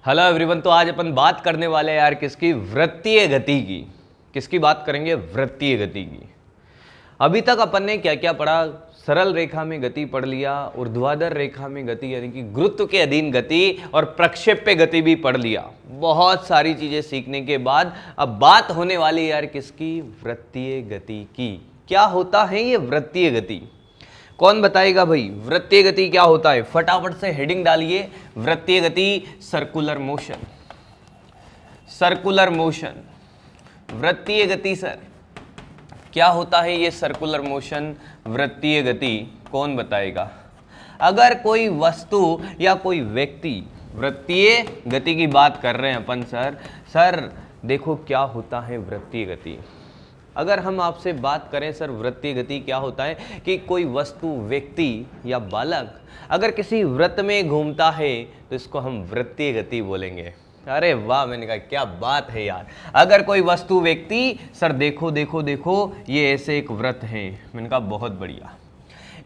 Hello everyone. तो आज अपन बात करने वाले हैं यार किसकी, वृत्तीय गति की। किसकी बात करेंगे, वृत्तीय गति की। अभी तक अपन ने क्या क्या पढ़ा, सरल रेखा में गति पढ़ लिया, ऊर्ध्वाधर रेखा में गति यानी कि गुरुत्व के अधीन गति, और प्रक्षेप्य गति भी पढ़ लिया। बहुत सारी चीजें सीखने के बाद अब बात होने वाली यार किसकी, वृत्तीय गति की। क्या होता है ये वृत्तीय गति, कौन बताएगा भाई? वृत्तीय गति क्या होता है, फटाफट से हेडिंग डालिए। वृत्तीय गति सर्कुलर मोशन, सर्कुलर मोशन। वृत्तीय गति सर क्या होता है ये सर्कुलर मोशन, वृत्तीय गति, कौन बताएगा? अगर कोई वस्तु या कोई व्यक्ति, वृत्तीय गति की बात कर रहे हैं अपन सर देखो क्या होता है वृत्तीय गति। अगर हम आपसे बात करें सर वृत्तीय गति क्या होता है, कि कोई वस्तु, व्यक्ति या बालक अगर किसी वृत्त में घूमता है तो इसको हम वृत्तीय गति बोलेंगे। अरे वाह, मैंने कहा क्या बात है यार। अगर कोई वस्तु, व्यक्ति, सर देखो देखो देखो ये ऐसे एक वृत्त है, मैंने कहा बहुत बढ़िया।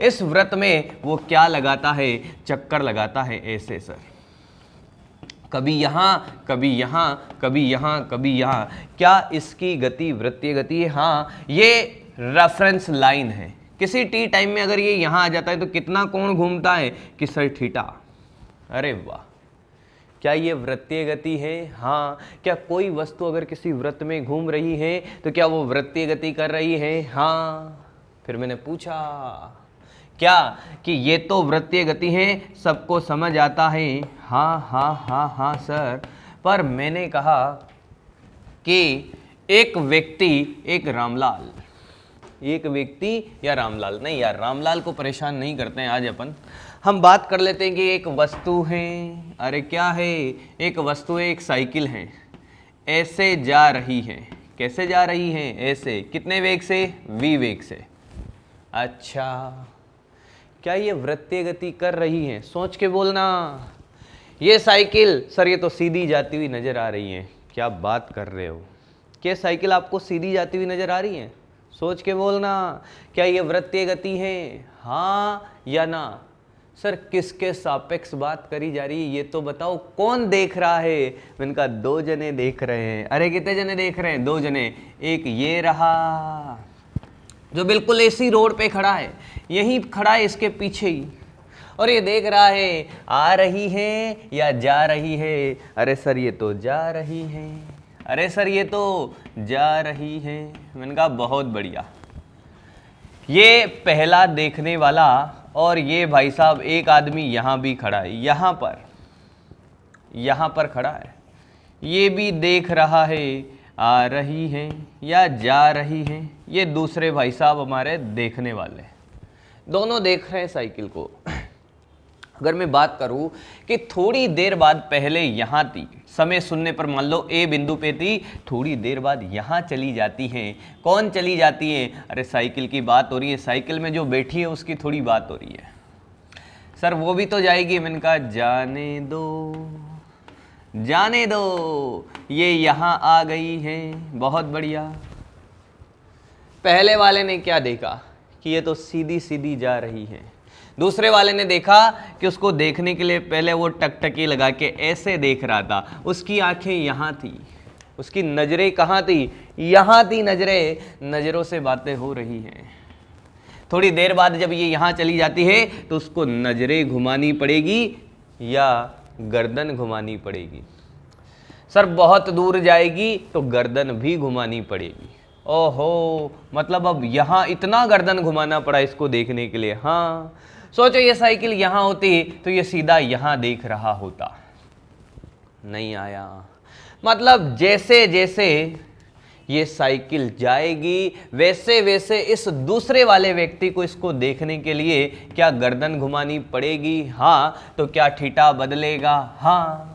इस वृत्त में वो क्या लगाता है, चक्कर लगाता है ऐसे सर, कभी यहाँ कभी यहाँ कभी यहाँ कभी यहाँ। क्या इसकी गति वृत्तीय गति है? हाँ, ये रेफरेंस लाइन है। किसी टी टाइम में अगर ये यहाँ आ जाता है तो कितना कोण घूमता है कि सर थीटा। अरे वाह, क्या ये वृत्तीय गति है? हाँ। क्या कोई वस्तु अगर किसी वृत्त में घूम रही है तो क्या वो वृत्तीय गति कर रही है? हाँ। फिर मैंने पूछा क्या कि ये तो वृत्तीय गति है, सबको समझ आता है। हाँ हाँ हाँ हाँ सर, पर मैंने कहा कि एक व्यक्ति, एक रामलाल, एक व्यक्ति या रामलाल, नहीं यार रामलाल को परेशान नहीं करते हैं आज अपन, हम बात कर लेते हैं कि एक वस्तु है। अरे क्या है, एक वस्तु है, एक साइकिल है, ऐसे जा रही है। कैसे जा रही है? ऐसे। कितने वेग से? v वेग से। अच्छा, क्या ये वृत्तीय गति कर रही है? सोच के बोलना। ये साइकिल सर ये तो सीधी जाती हुई नजर आ रही है। क्या बात कर रहे हो, क्या साइकिल आपको सीधी जाती हुई नजर आ रही है? सोच के बोलना। क्या ये वृत्तीय गति है? हाँ या ना? सर किसके सापेक्ष बात करी जा रही है ये तो बताओ, कौन देख रहा है? मैंने कहा दो जने देख रहे हैं। अरे कितने जने देख रहे हैं? दो जने। एक ये रहा जो बिल्कुल इसी रोड पे खड़ा है, यहीं खड़ा है इसके पीछे ही, और ये देख रहा है आ रही है या जा रही है। अरे सर ये तो जा रही है। अरे सर ये तो जा रही है। मैंने कहा बहुत बढ़िया। ये पहला देखने वाला, और ये भाई साहब एक आदमी यहाँ भी खड़ा है, यहाँ पर खड़ा है, ये भी देख रहा है आ रही है या जा रही है। ये दूसरे भाई साहब हमारे देखने वाले, दोनों देख रहे हैं साइकिल को। अगर मैं बात करूं कि थोड़ी देर बाद पहले यहाँ थी, समय सुनने पर मान लो ए बिंदु पे थी, थोड़ी देर बाद यहाँ चली जाती है। कौन चली जाती है? अरे साइकिल की बात हो रही है, साइकिल में जो बैठी है उसकी थोड़ी बात हो रही है। सर वो भी तो जाएगी। मैंने कहा जाने दो, जाने दो, ये यहाँ आ गई है। बहुत बढ़िया। पहले वाले ने क्या देखा कि ये तो सीधी सीधी जा रही है। दूसरे वाले ने देखा कि उसको देखने के लिए पहले वो टकटकी लगा के ऐसे देख रहा था, उसकी आंखें यहाँ थी, उसकी नजरें कहाँ थी? यहाँ थी नजरें, नजरों से बातें हो रही हैं। थोड़ी देर बाद जब ये यहाँ चली जाती है तो उसको नजरें घुमानी पड़ेगी या गर्दन घुमानी पड़ेगी? सर बहुत दूर जाएगी तो गर्दन भी घुमानी पड़ेगी। ओहो, मतलब अब यहाँ इतना गर्दन घुमाना पड़ा इसको देखने के लिए। हाँ, सोचो ये साइकिल यहाँ होती तो ये सीधा यहाँ देख रहा होता। नहीं आया। मतलब जैसे जैसे ये साइकिल जाएगी वैसे वैसे इस दूसरे वाले व्यक्ति को इसको देखने के लिए क्या गर्दन घुमानी पड़ेगी? हाँ। तो क्या थीटा बदलेगा? हाँ।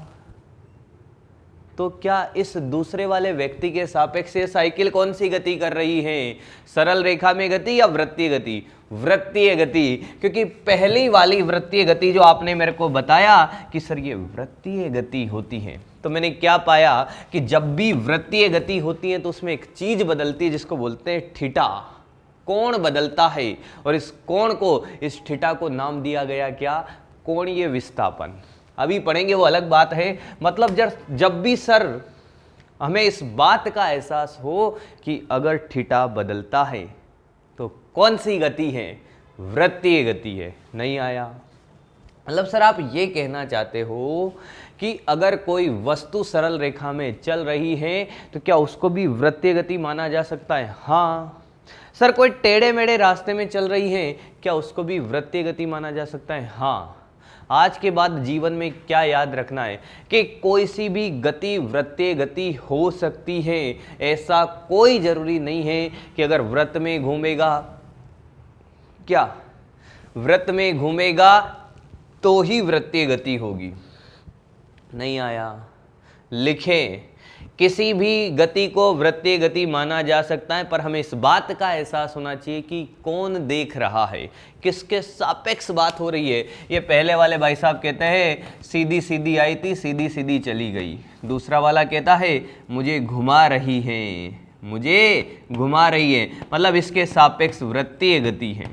तो क्या इस दूसरे वाले व्यक्ति के सापेक्ष ये साइकिल कौन सी गति कर रही है? सरल रेखा में गति या वृत्तीय गति? वृत्तीय गति। क्योंकि पहली वाली वृत्तीय गति जो आपने मेरे को बताया कि सर ये वृत्तीय गति होती है, तो मैंने क्या पाया कि जब भी वृत्तीय गति होती है तो उसमें एक चीज बदलती है जिसको बोलते हैं थीटा। कोण बदलता है, और इस कोण को, इस थीटा को नाम दिया गया क्या? कोणीय विस्थापन। अभी पढ़ेंगे वो अलग बात है। मतलब जब भी सर हमें इस बात का एहसास हो कि अगर थीटा बदलता है तो कौन सी गति है, वृत्तीय गति है। नहीं आया? मतलब सर आप ये कहना चाहते हो कि अगर कोई वस्तु सरल रेखा में चल रही है तो क्या उसको भी वृत्तीय गति माना जा सकता है? हाँ। सर कोई टेढ़े मेढ़े रास्ते में चल रही है, क्या उसको भी वृत्तीय गति माना जा सकता है? हाँ। आज के बाद जीवन में क्या याद रखना है कि कोई सी भी गति वृत्तीय गति हो सकती है। ऐसा कोई जरूरी नहीं है कि अगर वृत्त में घूमेगा, क्या वृत्त में घूमेगा तो ही वृत्तीय गति होगी। नहीं आया? लिखें, किसी भी गति को वृत्तीय गति माना जा सकता है, पर हमें इस बात का एहसास होना चाहिए कि कौन देख रहा है, किसके सापेक्ष बात हो रही है। ये पहले वाले भाई साहब कहते हैं सीधी सीधी आई थी, सीधी सीधी चली गई। दूसरा वाला कहता है मुझे घुमा रही है, मुझे घुमा रही है। मतलब इसके सापेक्ष वृत्तीय गति है।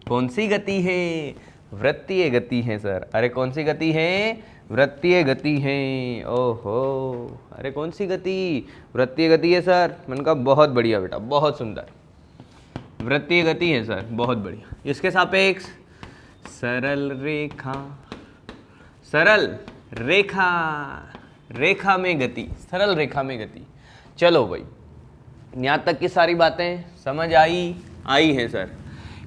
कौन सी गति है? वृत्तीय गति है सर। अरे कौन सी गति है? वृत्तीय गति है। ओहो, अरे कौन सी गति? वृत्तीय गति है सर। मैंने कहा बहुत बढ़िया बेटा, बहुत सुंदर, वृत्तीय गति है सर, बहुत बढ़िया। इसके सापेक्ष सरल रेखा, सरल रेखा, रेखा में गति, सरल रेखा में गति। चलो भाई, यहाँ तक की सारी बातें समझ आई है सर।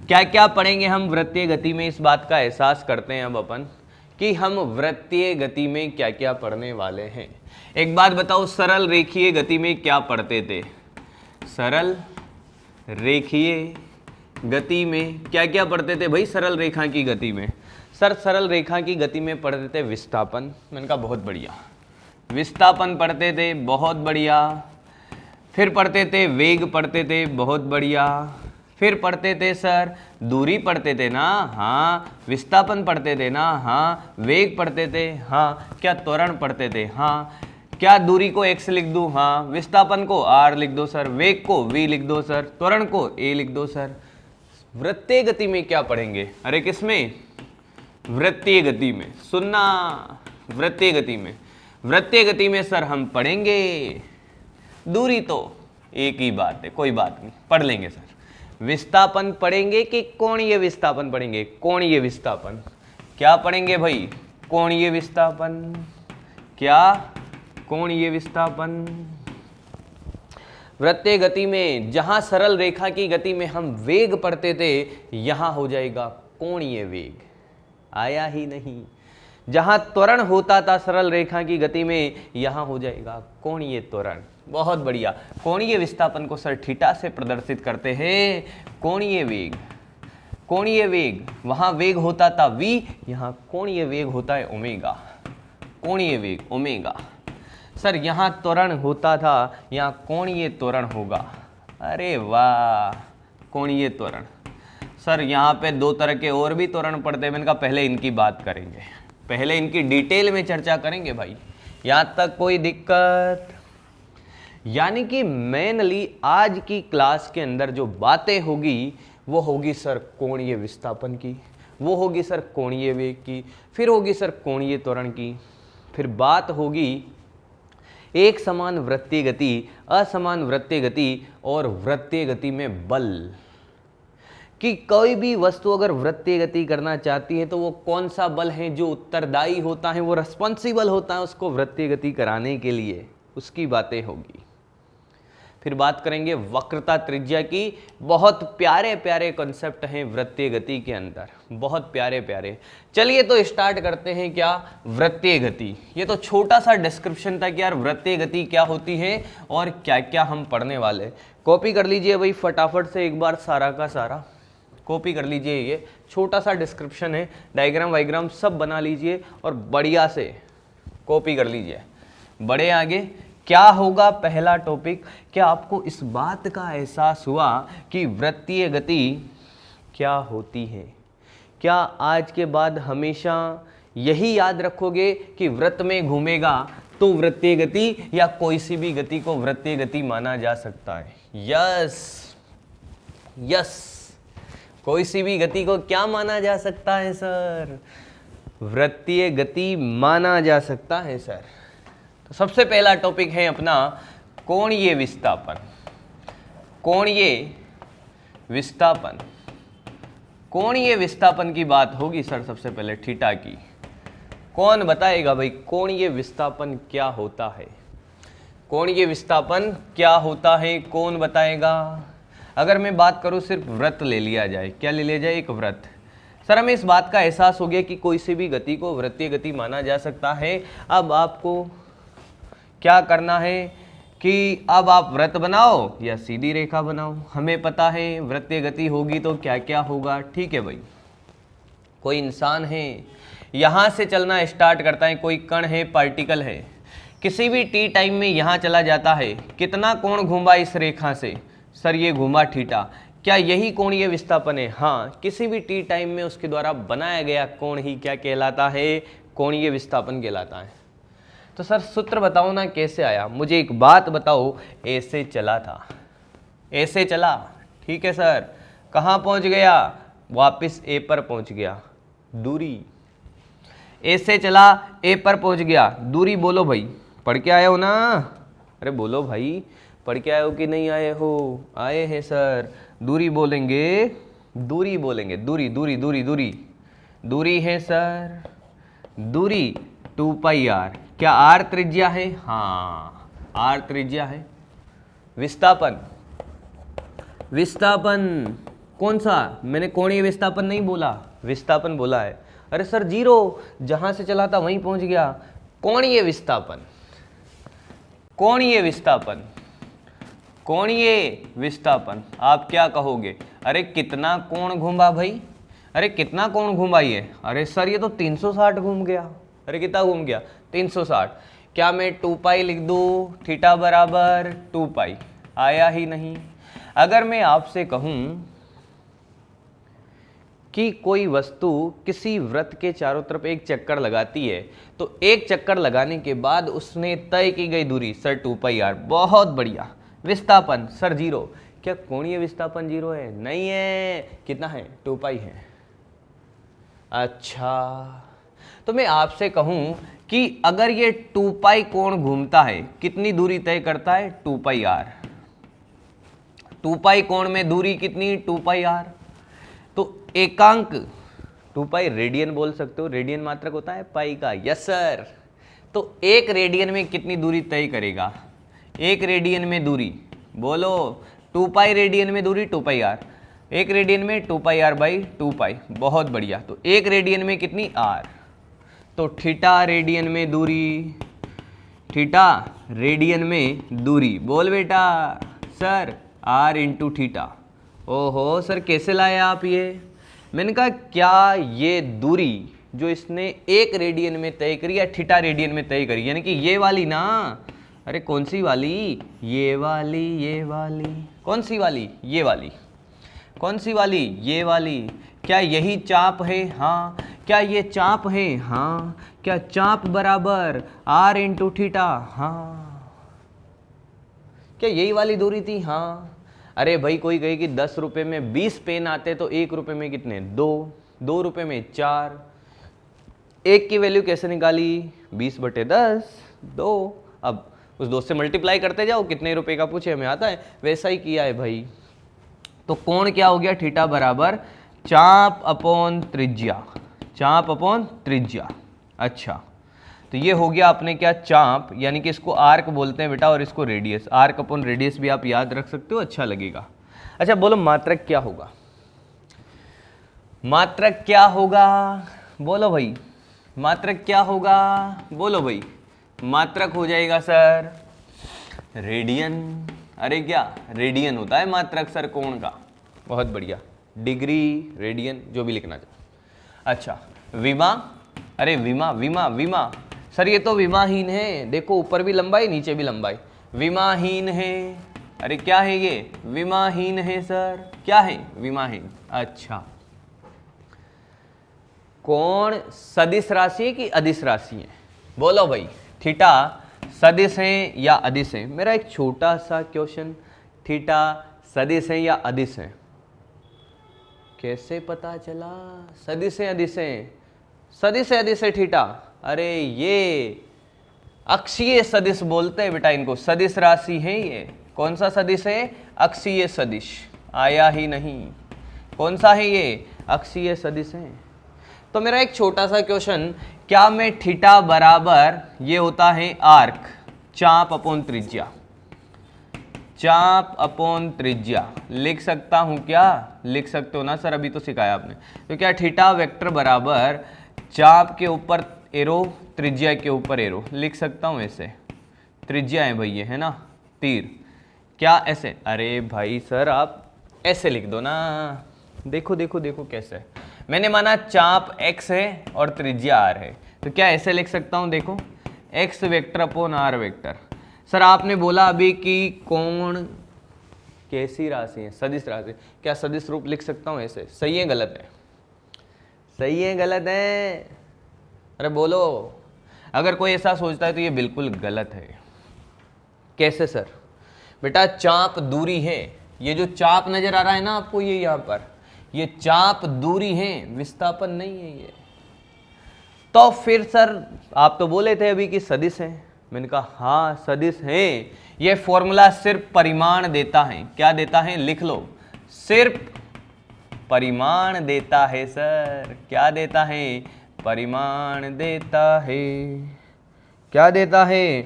क्या क्या पढ़ेंगे हम वृत्तीय गति में, इस बात का एहसास करते हैं अब अपन कि हम वृत्तीय गति में क्या क्या पढ़ने वाले हैं। एक बात बताओ, सरल रेखीय गति में क्या पढ़ते थे? सरल रेखीय गति में क्या क्या पढ़ते थे भाई? सरल रेखा की गति में सर, सरल रेखा की गति में पढ़ते थे विस्थापन। मैंने कहा बहुत बढ़िया, विस्थापन पढ़ते थे, बहुत बढ़िया। फिर पढ़ते थे वेग, पढ़ते थे, बहुत बढ़िया। फिर पढ़ते थे सर दूरी, पढ़ते थे ना? हाँ। विस्थापन पढ़ते थे ना? हाँ। वेग पढ़ते थे? हाँ। क्या त्वरण पढ़ते थे? हाँ। क्या दूरी को x लिख दूँ? हाँ। विस्थापन को r लिख दो सर, वेग को v लिख दो सर, त्वरण को a लिख दो सर। वृत्तीय गति में क्या पढ़ेंगे? अरे किसमें? वृत्तीय गति में। सुनना, वृत्तीय गति में, वृत्तीय गति में सर हम पढ़ेंगे दूरी, तो एक ही बात है, कोई बात नहीं, पढ़ लेंगे सर। विस्थापन पढ़ेंगे कि कोणीय विस्थापन पढ़ेंगे? कोणीय विस्थापन। क्या पढ़ेंगे भाई? कोणीय विस्थापन। क्या? कोणीय विस्थापन। वृत्तीय गति में जहां सरल रेखा की गति में हम वेग पढ़ते थे, यहां हो जाएगा कोणीय वेग। आया ही नहीं? जहां त्वरण होता था सरल रेखा की गति में, यहां हो जाएगा कोणीय त्वरण। बहुत बढ़िया। कोणीय विस्थापन को सर थीटा से प्रदर्शित करते हैं। कोणीय वेग, कोणीय वेग, वहां वेग होता था v, यहां कोणीय वेग होता है ओमेगा। कोणीय वेग ओमेगा। सर यहां त्वरण होता था, यहां कोणीय त्वरण होगा। अरे वाह, कोणीय त्वरण। सर यहाँ पे दो तरह के और भी त्वरण पढ़ते हैं। मैंने कहा पहले इनकी बात करेंगे, पहले इनकी डिटेल में चर्चा करेंगे भाई। यहाँ तक कोई दिक्कत? यानी कि मेनली आज की क्लास के अंदर जो बातें होगी वो होगी सर कोणीय विस्थापन की, वो होगी सर कोणीय वेग की, फिर होगी सर कोणीय त्वरण की, फिर बात होगी एक समान वृत्तीय गति, असमान वृत्तीय गति और वृत्तीय गति में बल, कि कोई भी वस्तु अगर वृत्तीय गति करना चाहती है तो वो कौन सा बल है जो उत्तरदायी होता है, वो रिस्पॉन्सिबल होता है उसको वृत्तीय गति कराने के लिए, उसकी बातें होगी। फिर बात करेंगे वक्रता त्रिज्या की। बहुत प्यारे प्यारे कॉन्सेप्ट हैं वृत्तीय गति के अंदर, बहुत प्यारे प्यारे। चलिए तो स्टार्ट करते हैं क्या, वृत्तीय गति। ये तो छोटा सा डिस्क्रिप्शन था कि यार वृत्तीय गति क्या होती है और क्या क्या हम पढ़ने वाले। कॉपी कर लीजिए भाई फटाफट से एक बार सारा का सारा, कॉपी कर लीजिए। ये छोटा सा डिस्क्रिप्शन है, डायग्राम वाइग्राम सब बना लीजिए और बढ़िया से कॉपी कर लीजिए। बड़े आगे क्या होगा पहला टॉपिक, क्या आपको इस बात का एहसास हुआ कि वृत्तीय गति क्या होती है? क्या आज के बाद हमेशा यही याद रखोगे कि वृत्त में घूमेगा तो वृत्तीय गति, या कोई सी भी गति को वृत्तीय गति माना जा सकता है? यस यस, कोई सी भी गति को क्या माना जा सकता है सर? वृत्तीय गति माना जा सकता है सर? तो सबसे पहला टॉपिक है अपना कोणीय विस्थापन। कोणीय विस्थापन, कोणीय विस्थापन की बात होगी सर सबसे पहले थीटा की। कौन बताएगा भाई कोणीय विस्थापन क्या होता है? कोणीय विस्थापन क्या होता है, कौन बताएगा? अगर मैं बात करूं सिर्फ वृत्त ले लिया जाए, क्या ले लिया जाए? एक वृत्त। सर हमें इस बात का एहसास हो गया कि कोई सी भी गति को वृत्तीय गति माना जा सकता है। अब आपको क्या करना है कि अब आप वृत्त बनाओ या सीधी रेखा बनाओ। हमें पता है वृत्तीय गति होगी तो क्या क्या होगा। ठीक है भाई, कोई इंसान है, यहाँ से चलना स्टार्ट करता है, कोई कण है, पार्टिकल है, किसी भी टी टाइम में यहाँ चला जाता है। कितना कोण घूमा इस रेखा से? सर ये घूमा थीटा। क्या यही कोणीय विस्थापन है? हाँ, किसी भी टी टाइम में उसके द्वारा बनाया गया कोण ही क्या कहलाता है? कोणीय विस्थापन कहलाता है। तो सर सूत्र बताओ ना कैसे आया? मुझे एक बात बताओ, ऐसे चला था, ऐसे चला, ठीक है सर, कहाँ पहुँच गया? वापस ए पर पहुँच गया, दूरी। ऐसे चला, ए पर पहुँच गया, दूरी। बोलो भाई, पढ़ के आए हो ना? अरे बोलो भाई, पढ़ के आए हो कि नहीं आए हो? आए हैं सर। दूरी बोलेंगे, दूरी बोलेंगे, दूरी दूरी दूरी दूरी दूरी है सर, दूरी 2 पाई आर। क्या आर त्रिज्या है? हाँ, आर त्रिज्या है। विस्थापन, विस्थापन कौन सा? मैंने कोणीय विस्थापन नहीं बोला, विस्थापन बोला है। अरे सर जीरो, जहां से चला था वहीं पहुंच गया। कोणीय विस्थापन, कोणीय विस्थापन, कोणीय विस्थापन। आप क्या कहोगे? अरे कितना कोण घूमा भाई? अरे कितना कोण घूमा ये? अरे सर ये तो 360 घूम गया। अरे कितना घूम गया? 360। क्या मैं 2 पाई लिख दूँ? थीटा बराबर 2 पाई। आया ही नहीं। अगर मैं आपसे कहूँ कि कोई वस्तु किसी वृत्त के चारों तरफ एक चक्कर लगाती है, तो एक चक्कर लगाने के बाद उसने तय की गई दूरी सर 2 पाई आर। बहुत बढ़िया। विस्थापन सर 0। क्या कोणीय विस्थापन 0 है? नहीं है। कितना है? 2 पाई है। अच्छा, तो मैं आपसे कहूं कि अगर ये 2 पाई कोण घूमता है, कितनी दूरी तय करता है? 2 पाई आर। 2 पाई कोण में दूरी कितनी? 2 पाई आर। तो एकांक 2 पाई रेडियन बोल सकते हो, रेडियन मात्रक होता है पाई का। Yes sir. तो एक रेडियन में कितनी दूरी तय करेगा? एक रेडियन में दूरी, बोलो, 2 पाई रेडियन में दूरी 2 पाई आर। एक रेडियन में 2 पाई आर बाई 2 पाई। बहुत बढ़िया। तो एक रेडियन में कितनी? आर। तो थीटा रेडियन में दूरी, थीटा रेडियन में दूरी। बोल बेटा। Sir R into theta. ओहो सर कैसे लाए आप ये? मैंने कहा क्या ये दूरी जो इसने एक रेडियन में तय करी या थीटा रेडियन में तय करी, यानी कि ये वाली ना? अरे कौन सी वाली? ये वाली, ये वाली। कौन सी वाली? ये वाली। कौन सी वाली? ये वाली। क्या यही चाप है? हाँ। क्या ये चाप है? हाँ। क्या चाप बराबर आर इंटू थीटा? हाँ। क्या यही वाली दूरी थी? हाँ। अरे भाई कोई कहे कि 10 रुपये में 20 पेन आते तो 1 रुपये में कितने? 2। 2 रुपये में 4। एक की वैल्यू कैसे निकाली? 20/10, 2। अब उस 2 से मल्टीप्लाई करते जाओ, कितने रुपए का पूछे हमें आता है, वैसा ही किया है भाई। तो कोण क्या हो गया? थीटा बराबर चाप अपॉन त्रिज्या, चाप अपॉन त्रिज्या। अच्छा, तो ये हो गया अपने क्या? चाप, यानी कि इसको आर्क बोलते हैं बेटा, और इसको रेडियस। आर्क अपॉन रेडियस भी आप याद रख सकते हो, अच्छा लगेगा। अच्छा बोलो मात्रक क्या होगा? मात्रक क्या होगा? बोलो भाई, मात्रक क्या होगा? बोलो भाई। मात्रक हो जाएगा सर रेडियन। अरे क्या रेडियन होता है मात्रक सर कोण का? बहुत बढ़िया। डिग्री, रेडियन, जो भी लिखना चाहो। अच्छा विमा। अरे विमा, विमा, विमा सर ये तो विमाहीन है। देखो ऊपर भी लंबाई नीचे भी लंबाई, विमाहीन है। अरे क्या है ये? विमाहीन है सर। क्या है? विमाहीन। अच्छा, कोण सदिश राशि है कि अदिश राशि है? बोलो भाई। थीटा सदिश है या अदिश है? मेरा एक छोटा सा क्वेश्चन, थीटा सदिश है या अदिश है? कैसे पता चला? सदिश है अदिश है? सदिश है अदिश है थीटा, अरे ये अक्षीय सदिश बोलते हैं बेटा इनको, सदिश राशि है ये। कौन सा सदिश है? अक्षीय सदिश। आया ही नहीं, कौन सा है ये? अक्षीय सदिश है। तो मेरा एक छोटा सा क्वेश्चन, क्या मैं थीटा बराबर ये होता है आर्क, चाप अपॉन त्रिज्या, चाप अपॉन त्रिज्या लिख सकता हूं क्या? लिख सकते हो ना सर, अभी तो सिखाया आपने। तो क्या थीटा वेक्टर बराबर चाप के ऊपर एरो, त्रिज्या के ऊपर एरो लिख सकता हूं ऐसे? त्रिज्या है भाई ये, है ना, तीर। क्या ऐसे? अरे भाई सर आप ऐसे लिख दो ना, देखो देखो देखो कैसे। मैंने माना चाप x है और त्रिज्या r है, तो क्या ऐसे लिख सकता हूं? देखो x vector upon r vector. Sir आपने बोला अभी कि कोण कैसी राशि है? सदिश राशि। क्या सदिश रूप लिख सकता हूं ऐसे? सही है गलत है? सही है गलत है? अरे बोलो। अगर कोई ऐसा सोचता है तो ये बिल्कुल गलत है। कैसे सर? बेटा चाप दूरी है, ये जो चाप नजर आ रहा है ना आपको, ये यहां पर, ये चाप दूरी है, विस्थापन नहीं है ये। तो फिर सर आप तो बोले थे अभी कि सदिश है, मैंने कहा हाँ सदिश है। ये फॉर्मूला सिर्फ परिमाण देता है। क्या देता है? लिख लो, सिर्फ परिमाण देता है सर। क्या देता है? परिमाण देता है। क्या देता है?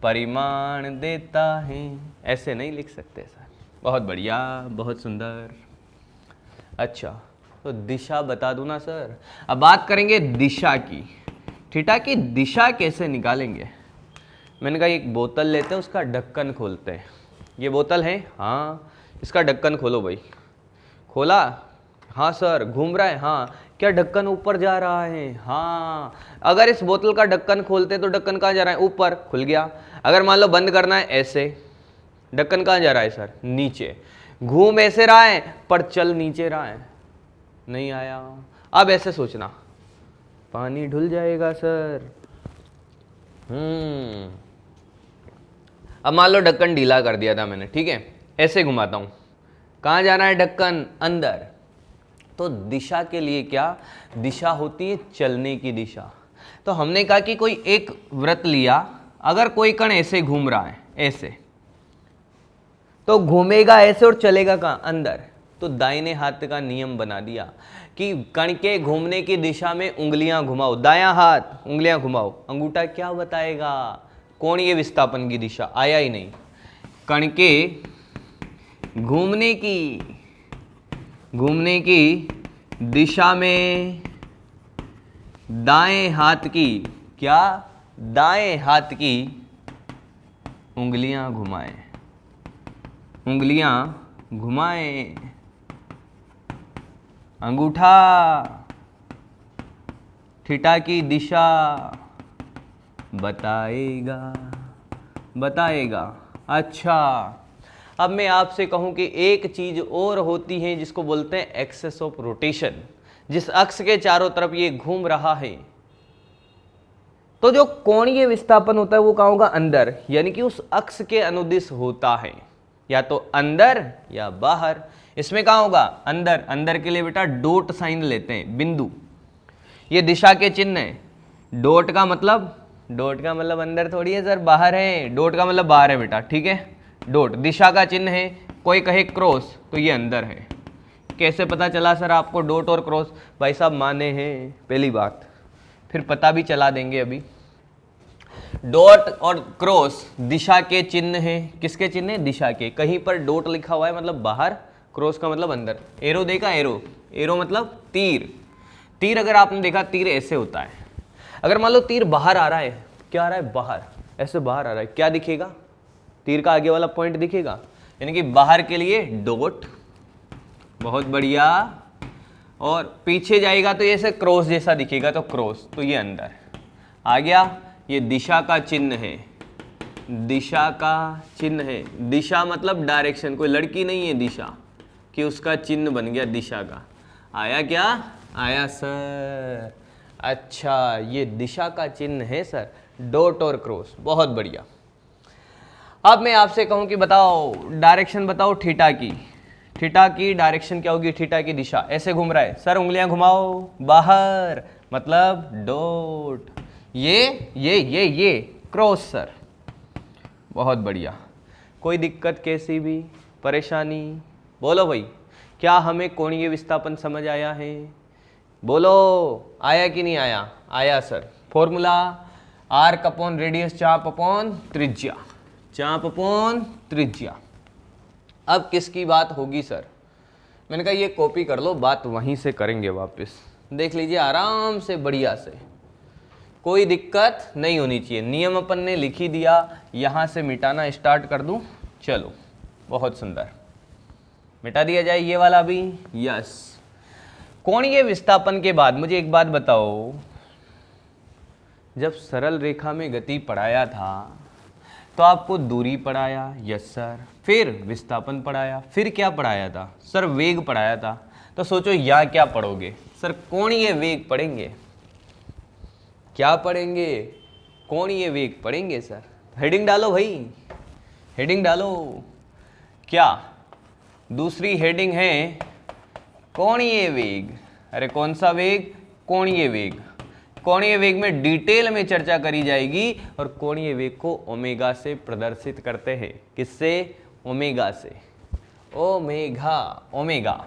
परिमाण देता है। ऐसे नहीं लिख सकते सर। बहुत बढ़िया, बहुत सुंदर। अच्छा तो दिशा बता दूं ना सर। अब बात करेंगे दिशा की। थीटा की दिशा कैसे निकालेंगे? मैंने कहा एक बोतल लेते हैं, उसका ढक्कन खोलते हैं। ये बोतल है, हाँ, इसका ढक्कन खोलो भाई। खोला? हाँ सर। घूम रहा है? हाँ। क्या ढक्कन ऊपर जा रहा है? हाँ। अगर इस बोतल का ढक्कन खोलते तो ढक्कन कहाँ जा रहा है? ऊपर। खुल गया। अगर मान लो बंद करना है ऐसे, ढक्कन कहाँ जा रहा है सर? नीचे। घूम ऐसे रहा है पर चल नीचे रहा है, नहीं आया। अब ऐसे सोचना, पानी ढुल जाएगा सर। अब मान लो ढक्कन ढीला कर दिया था मैंने, ठीक है, ऐसे घुमाता हूं, कहां जा रहा है ढक्कन? अंदर। तो दिशा के लिए क्या दिशा होती है? चलने की दिशा। तो हमने कहा कि कोई एक वृत्त लिया, अगर कोई कण ऐसे घूम रहा है, ऐसे, तो घूमेगा ऐसे और चलेगा कहां? अंदर। तो दाहिने हाथ का नियम बना दिया कि कण के घूमने की दिशा में उंगलियां घुमाओ, दायां हाथ उंगलियां घुमाओ, अंगूठा क्या बताएगा? कोणीय विस्थापन की दिशा। आया ही नहीं। कण के घूमने की दिशा में दाएं हाथ की, क्या? दाएं हाथ की उंगलियां घुमाएं, उंगलियां घुमाएं, अंगूठा थीटा की दिशा बताएगा। अच्छा, अब मैं आपसे कहूं कि एक चीज और होती है जिसको बोलते हैं एक्सेस ऑफ रोटेशन। जिस अक्ष के चारों तरफ ये घूम रहा है, तो जो कोणीय विस्थापन होता है वो कहां होगा? अंदर, यानी कि उस अक्ष के अनुदिश होता है, या तो अंदर या बाहर। इसमें कहां होगा? अंदर। अंदर के लिए बेटा डॉट साइन लेते हैं, बिंदु। ये दिशा के चिन्ह है। डॉट का मतलब अंदर थोड़ी है सर, बाहर है। डॉट का मतलब बाहर है बेटा, ठीक है। डॉट दिशा का चिन्ह है। कोई कहे क्रॉस, तो ये अंदर है। कैसे पता चला सर आपको डॉट और क्रॉस? भाई साहब माने हैं, पहली बात, फिर पता भी चला देंगे अभी। डॉट और क्रॉस दिशा के चिन्ह है। किसके चिन्ह है? दिशा के। कहीं पर डॉट लिखा हुआ है मतलब बाहर, क्रॉस का मतलब अंदर। एरो देखा? एरो मतलब तीर। तीर अगर आपने देखा, तीर ऐसे होता है। अगर मान लो तीर बाहर आ रहा है, क्या आ रहा है? बाहर, ऐसे बाहर आ रहा है, क्या दिखेगा? तीर का आगे वाला पॉइंट दिखेगा, यानी कि बाहर के लिए डॉट। बहुत बढ़िया। और पीछे जाएगा तो ये ऐसे क्रॉस जैसा दिखेगा, तो क्रॉस, तो ये अंदर आ गया। ये दिशा का चिन्ह है, दिशा का चिन्ह है। दिशा मतलब डायरेक्शन, कोई लड़की नहीं है दिशा कि उसका चिन्ह बन गया दिशा का। आया क्या? आया सर। अच्छा, ये दिशा का चिन्ह है सर, डॉट और क्रॉस। बहुत बढ़िया। अब मैं आपसे कहूं कि बताओ डायरेक्शन बताओ थीटा की। थीटा की डायरेक्शन क्या होगी? थीटा की दिशा। ऐसे घूम रहा है सर, उंगलियां घुमाओ, बाहर। मतलब डॉट, ये क्रॉस सर। बहुत बढ़िया। कोई दिक्कत कैसी भी परेशानी बोलो भाई। क्या हमें कोणीय विस्थापन समझ आया है? बोलो, आया कि नहीं आया? आया sir. Formula arc upon radius चाप अपॉन त्रिज्या, चाप अपॉन त्रिज्या। अब किसकी बात होगी सर? मैंने कहा ये कॉपी कर लो, बात वहीं से करेंगे वापस। देख लीजिए आराम से बढ़िया से, कोई दिक्कत नहीं होनी चाहिए। नियम अपन ने लिख ही दिया, यहाँ से मिटाना स्टार्ट कर दूं? चलो बहुत सुंदर, मिटा दिया जाए ये वाला भी। यस। कोणीय विस्थापन के बाद मुझे एक बात बताओ, जब सरल रेखा में गति पढ़ाया था तो आपको दूरी पढ़ाया, यस सर, फिर विस्थापन पढ़ाया, फिर क्या पढ़ाया था सर? वेग पढ़ाया था। तो सोचो यहाँ क्या पढ़ोगे सर? कोणीय वेग पढ़ेंगे। क्या पढ़ेंगे? कोणीय वेग पढ़ेंगे सर। हेडिंग डालो भाई, हेडिंग डालो। क्या दूसरी हेडिंग है? कोणीय वेग। अरे कौन सा वेग? कोणीय वेग। कोणीय वेग में डिटेल में चर्चा करी जाएगी और कोणीय वेग को ओमेगा से प्रदर्शित करते हैं। किससे? ओमेगा से। ओमेगा, ओमेगा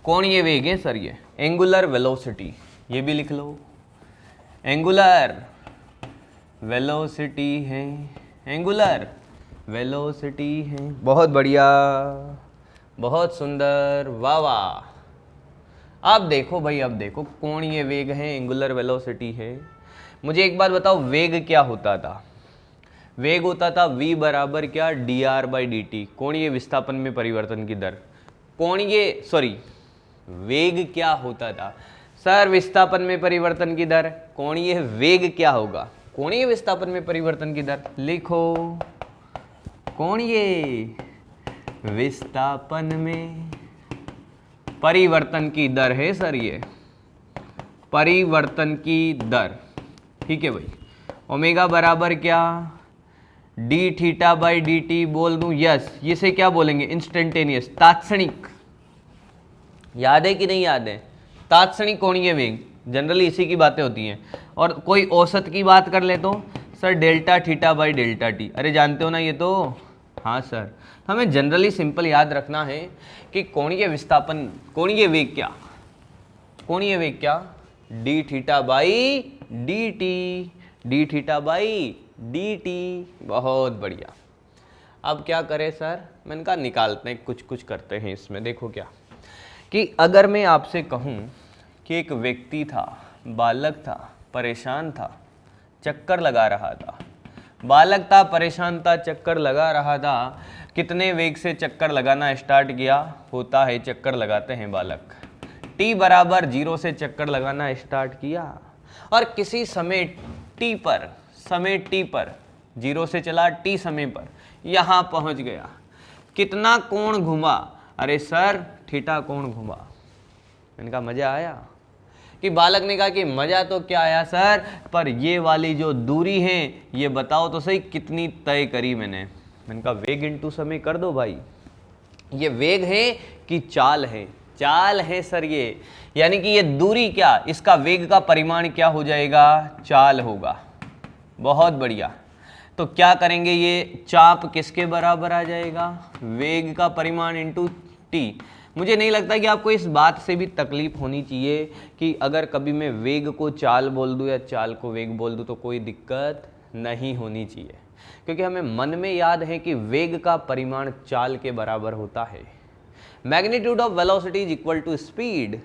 कोणीय वेग है सर ये। एंगुलर वेलोसिटी, ये भी लिख लो, एंगुलर वेलोसिटी है, एंगुलर वेलोसिटी है। बहुत बढ़िया, बहुत सुंदर, वाह वाह। अब देखो भाई, अब देखो, कोणीय वेग है, एंगुलर वेलोसिटी है। मुझे एक बात बताओ, वेग क्या होता था? वेग होता था v बराबर क्या? dr/dt, कोणीय विस्थापन में परिवर्तन की दर। वेग क्या होता था सर? विस्थापन में परिवर्तन की दर। कोणीय वेग क्या होगा? कोणीय विस्थापन में परिवर्तन की दर। लिखो, कोणीय विस्थापन में परिवर्तन की दर है सर ये, परिवर्तन की दर। ठीक है भाई। ओमेगा बराबर क्या? D theta by D T बोल दूं? यस। इसे क्या बोलेंगे? इंस्टेंटेनियस, तात्क्षणिक। याद है कि नहीं याद है? तात्क्षणिक कोणीय वेग, जनरली इसी की बातें होती हैं। और कोई औसत की बात कर ले तो sir delta theta by delta T. अरे जानते हो ना ये तो? हाँ सर। हमें जनरली सिंपल याद रखना है कि कोणीय विस्थापन, कोणीय वेग क्या? कोणीय वेग क्या? D theta by D T, D theta by D T. बहुत बढ़िया। अब क्या करें सर? मैंने कहा निकालते हैं, कुछ कुछ करते हैं इसमें। देखो क्या कि अगर मैं आपसे कहूँ कि एक व्यक्ति था, बालक था, परेशान था, चक्कर लगा रहा था। बालक था, परेशान था, चक्कर लगा रहा था। कितने वेग से चक्कर लगाना स्टार्ट किया? होता है चक्कर लगाते हैं बालक, t बराबर 0 से चक्कर लगाना स्टार्ट किया और किसी समय t पर, समय t पर 0 से चला, t समय पर यहाँ पहुँच गया। कितना कोण घुमा? अरे सर थीटा कोण घुमा। मैंने कहा मजा आया? कि बालक ने कहा कि मजा तो क्या आया सर, पर ये वाली जो दूरी है ये बताओ तो सही कितनी तय करी मैंने। मैंने कहा वेग इंटू समय कर दो भाई। ये वेग है कि चाल है? चाल है सर ये, यानी कि ये दूरी क्या, इसका वेग का परिमाण क्या हो जाएगा? चाल होगा। बहुत बढ़िया। तो क्या करेंगे? ये चाप किसके बराबर आ जाएगा? वेग का परिमाण इंटू टी। मुझे नहीं लगता कि आपको इस बात से भी तकलीफ होनी चाहिए कि अगर कभी मैं वेग को चाल बोल दूं या चाल को वेग बोल दूं तो कोई दिक्कत नहीं होनी चाहिए, क्योंकि हमें मन में याद है कि वेग का परिमाण चाल के बराबर होता है। Magnitude of velocity is equal to speed.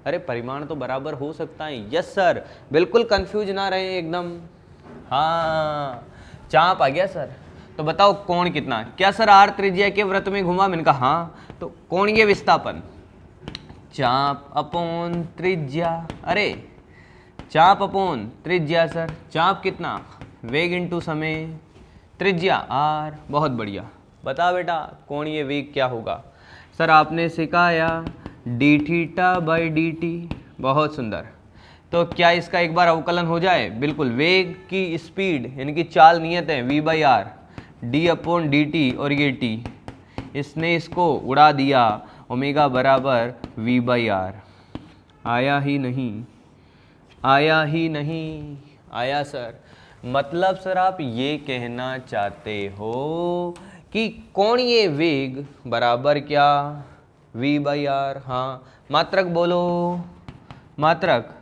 अरे परिमाण तो बराबर हो सकता है। यस सर, बिल्कुल कंफ्यूज ना रहे एकदम। हाँ, चाप आ गया सर। तो बताओ कोण कितना? क्या सर आर त्रिज्या के वृत्त में घुमा? मैंने कहा हाँ। तो कोणीय विस्थापन चाप अपॉन त्रिज्या। अरे चाप अपॉन त्रिज्या सर। चाप कितना? वेग इंटू समय, त्रिज्या आर। बहुत बढ़िया। बता बेटा कोणीय वेग क्या होगा? सर आपने सिखाया D theta by D T. बहुत सुंदर। तो क्या इसका एक बार अवकलन हो जाए? बिल्कुल। वेग की स्पीड यानी कि चाल नियत है v by R, D upon D T, और ये टी, इसने इसको उड़ा दिया, ओमेगा बराबर v बाई आर। आया ही नहीं, आया ही नहीं, आया सर। मतलब सर आप ये कहना चाहते हो कि कोणीय वेग बराबर क्या, v/r। हाँ, मात्रक बोलो, मात्रक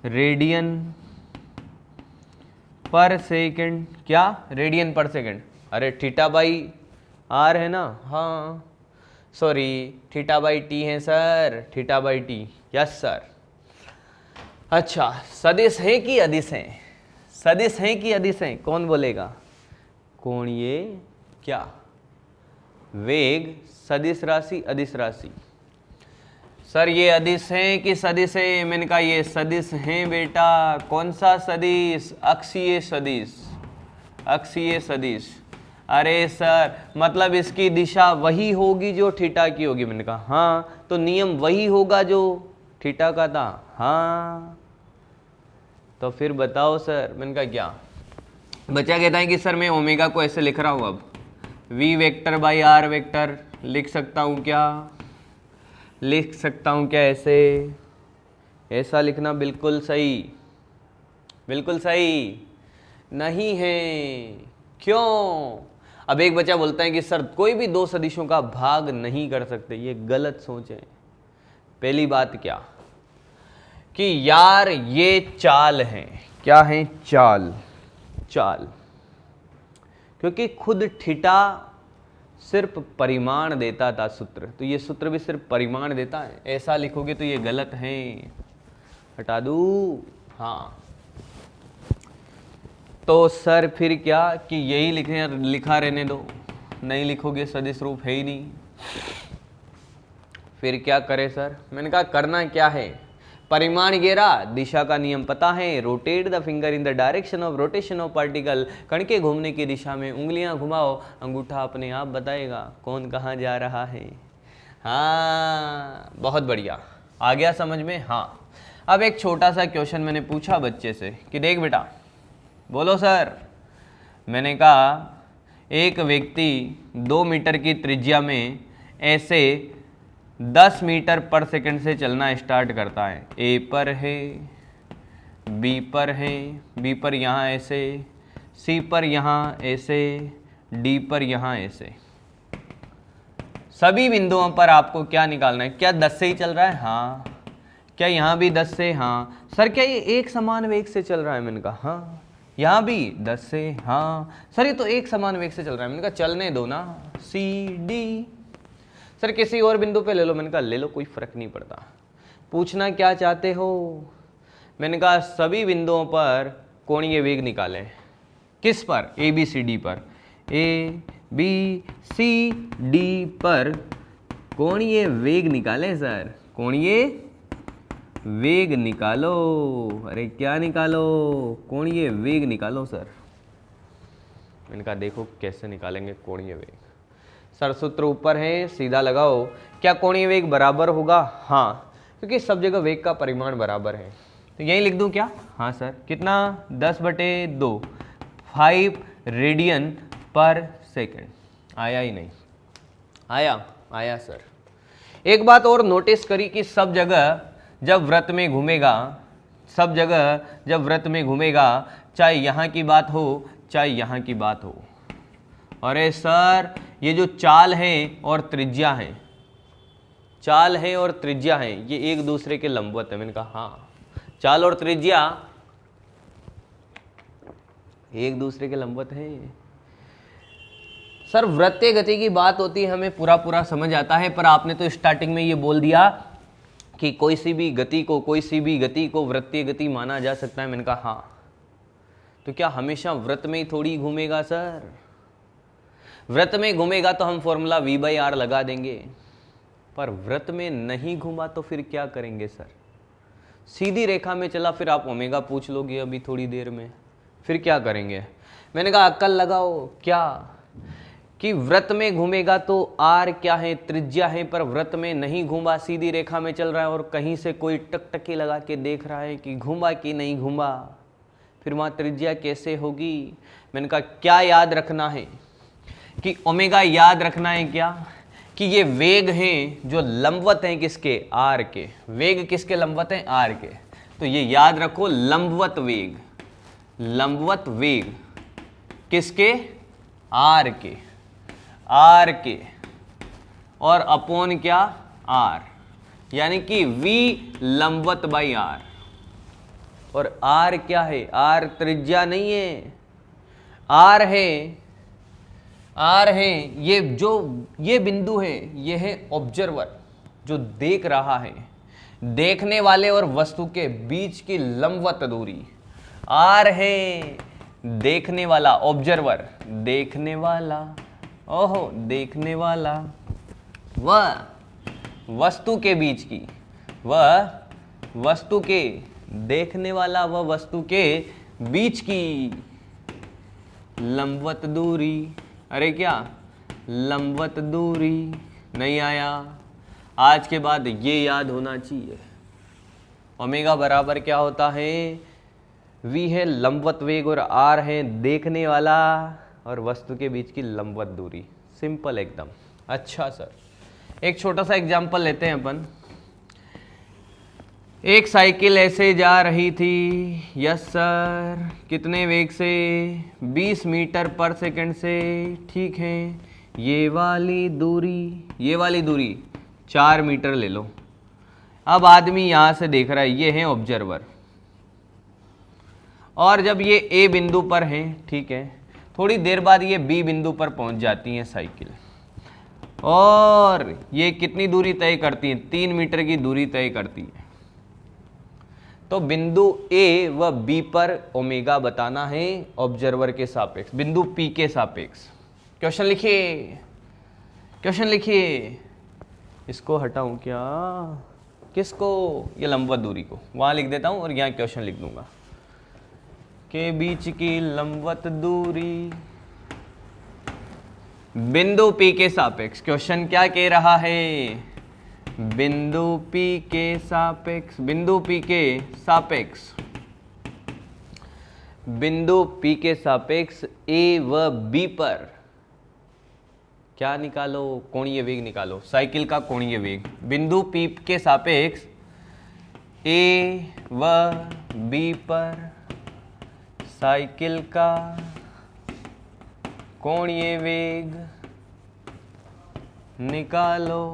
रेडियन पर सेकंड। क्या रेडियन पर सेकंड? अरे θ/r है ना, हाँ सॉरी θ/t है सर, θ/t। Yes sir. अच्छा, सदिश है कि अदिश है? सदिश है कि अदिश है? कौन बोलेगा? कोणीय क्या वेग सदिश राशि अदिश राशि। सर ये अदिश है कि सदिश है? मैंने कहा ये सदिश है बेटा। कौन सा सदिश? अक्षीय सदिश, अक्षीय सदिश। अरे सर मतलब इसकी दिशा वही होगी जो थीटा की होगी। मैंने कहा हाँ, तो नियम वही होगा जो थीटा का था। हाँ, तो फिर बताओ सर। मैंने कहा क्या? बच्चा कहता है कि सर मैं ओमेगा को ऐसे लिख रहा हूँ, अब v vector by r vector लिख सकता हूँ क्या? लिख सकता हूँ क्या ऐसे? ऐसा लिखना बिल्कुल सही, बिल्कुल सही नहीं है। क्यों? अब एक बच्चा बोलता है कि सर कोई भी दो सदिशों का भाग नहीं कर सकते। ये गलत सोच है। पहली बात क्या कि यार ये चाल है। क्या है? चाल, चाल। क्योंकि खुद थीटा सिर्फ परिमाण देता था सूत्र, तो ये सूत्र भी सिर्फ परिमाण देता है। ऐसा लिखोगे तो ये गलत है, हटा दूं। हाँ, तो सर फिर क्या कि यही लिखा रहने दो। नहीं लिखोगे सदिश रूप है ही नहीं। फिर क्या करे सर? मैंने कहा करना क्या है? परिमाण ये रहा, दिशा का नियम पता है, rotate the finger in the direction of rotation of particle. कण के घूमने की दिशा में उंगलियां घुमाओ, अंगूठा अपने आप बताएगा कौन कहाँ जा रहा है। हाँ, बहुत बढ़िया, आ गया समझ में? हाँ, अब एक छोटा सा क्वेश्चन मैंने पूछा बच्चे से कि देख बेटा, बोलो सर। मैंने कहा एक व्यक्ति 2 मीटर की त्रिज्या में ऐसे 10 मीटर पर सेकंड से चलना स्टार्ट करता है। ए पर है, बी पर है, बी पर यहाँ ऐसे, सी पर यहाँ ऐसे, डी पर यहाँ ऐसे। सभी बिंदुओं पर आपको क्या निकालना है? क्या 10 से ही चल रहा है? हाँ। क्या यहाँ भी 10 से? हाँ। सर क्या ये एक समान वेग से चल रहा है? मैंने कहा हाँ। यहाँ भी 10 से? हाँ। सर ये तो एक समान वेग से चल रहा है। मैंने कहा चलने दो ना, सी डी। सर किसी और बिंदु पे ले लो। मैंने कहा ले लो, कोई फर्क नहीं पड़ता। पूछना क्या चाहते हो? मैंने कहा सभी बिंदुओं पर कोणीय वेग निकालें। किस पर? ए बी सी डी पर। ए बी सी डी पर कोणीय वेग निकालें सर। कोणीय वेग निकालो। अरे क्या निकालो? कोणीय वेग निकालो सर। मैंने कहा देखो कैसे निकालेंगे कोणीय वेग। सर सूत्र ऊपर है, सीधा लगाओ। क्या कोणीय वेग बराबर होगा? हाँ, क्योंकि सब जगह वेग का परिमाण बराबर है। तो यही लिख दूं क्या? हाँ सर। कितना? 10/2, 5 रेडियन पर सेकेंड। आया ही नहीं? आया? आया सर। एक बात और नोटिस करी कि सब जगह जब वृत्त में घूमेगा, सब जगह जब वृत्त में घूमेगा, चाहे यहाँ की बात हो चाहे यहाँ की बात हो। अरे सर ये जो चाल है और त्रिज्या है, चाल है और त्रिज्या है, ये एक दूसरे के लंबवत है। मैंने कहा हाँ, चाल और त्रिज्या एक दूसरे के लंबवत है। सर वृत्तीय गति की बात होती है, हमें पूरा पूरा समझ आता है, पर आपने तो स्टार्टिंग में ये बोल दिया कि कोई सी भी गति को वृत्तीय गति माना जा सकता है। मैंने कहा हाँ, तो क्या हमेशा वृत्त में ही थोड़ी घूमेगा सर? वृत्त में घूमेगा तो हम फॉर्मूला v/r लगा देंगे, पर वृत्त में नहीं घूमा तो फिर क्या करेंगे सर? सीधी रेखा में चला, फिर आप ओमेगा पूछ लोगे अभी थोड़ी देर में, फिर क्या करेंगे? मैंने कहा अक्ल लगाओ। क्या? कि वृत्त में घूमेगा तो r क्या है? त्रिज्या है, पर वृत्त में नहीं घूमा, सीधी रेखा में चल रहा है और कहीं से कोई टकटकी लगा के देख रहा है कि घूमा कि नहीं घूमा, फिर वहाँ त्रिज्या कैसे होगी? मैंने कहा क्या याद रखना है कि ओमेगा याद रखना है क्या कि ये वेग हैं जो लंबवत हैं किसके, आर के। वेग किसके लंबवत हैं, आर के। तो ये याद रखो, लंबवत वेग, लंबवत वेग किसके, आर के, आर के, और अपॉन क्या, आर, यानी कि v लंबवत बाई आर। और आर क्या है, आर त्रिज्या नहीं है, आर है, आर है ये जो ये बिंदु है, ये है ऑब्जर्वर जो देख रहा है, देखने वाले और वस्तु के बीच की लंबवत दूरी। आर है देखने वाला, ऑब्जर्वर देखने वाला, ओहो देखने वाला, वह वस्तु के बीच की, वह वस्तु के, देखने वाला वह वस्तु के बीच की लंबवत दूरी। अरे क्या लंबवत दूरी, नहीं आया? आज के बाद ये याद होना चाहिए। ओमेगा बराबर क्या होता है, v है लंबवत वेग और r है देखने वाला और वस्तु के बीच की लंबवत दूरी। सिंपल एकदम। अच्छा सर, एक छोटा सा एग्जांपल लेते हैं अपन। एक साइकिल ऐसे जा रही थी, यस सर, कितने वेग से, 20 मीटर पर सेकंड से, ठीक है। ये वाली दूरी 4 मीटर ले लो। अब आदमी यहाँ से देख रहा है, ये है ऑब्जर्वर, और जब ये ए बिंदु पर है, ठीक है, थोड़ी देर बाद ये बी बिंदु पर पहुंच जाती है साइकिल, और ये कितनी दूरी तय करती है, 3 मीटर की दूरी तय करती है। तो बिंदु ए व बी पर ओमेगा बताना है ऑब्जर्वर के सापेक्ष, बिंदु पी के सापेक्ष। क्वेश्चन लिखिए, क्वेश्चन लिखिए। इसको हटाऊं क्या, किसको, ये लंबवत दूरी को वहां लिख देता हूं और यहां क्वेश्चन लिख दूंगा, के बीच की लंबवत दूरी बिंदु पी के सापेक्ष। क्वेश्चन क्या कह रहा है, बिंदु पी के सापेक्ष, बिंदु पी के सापेक्ष, बिंदु पी के सापेक्ष ए व बी पर क्या निकालो, कोणीय वेग निकालो, साइकिल का कोणीय वेग। बिंदु पी के सापेक्ष ए व बी पर साइकिल का कोणीय वेग निकालो,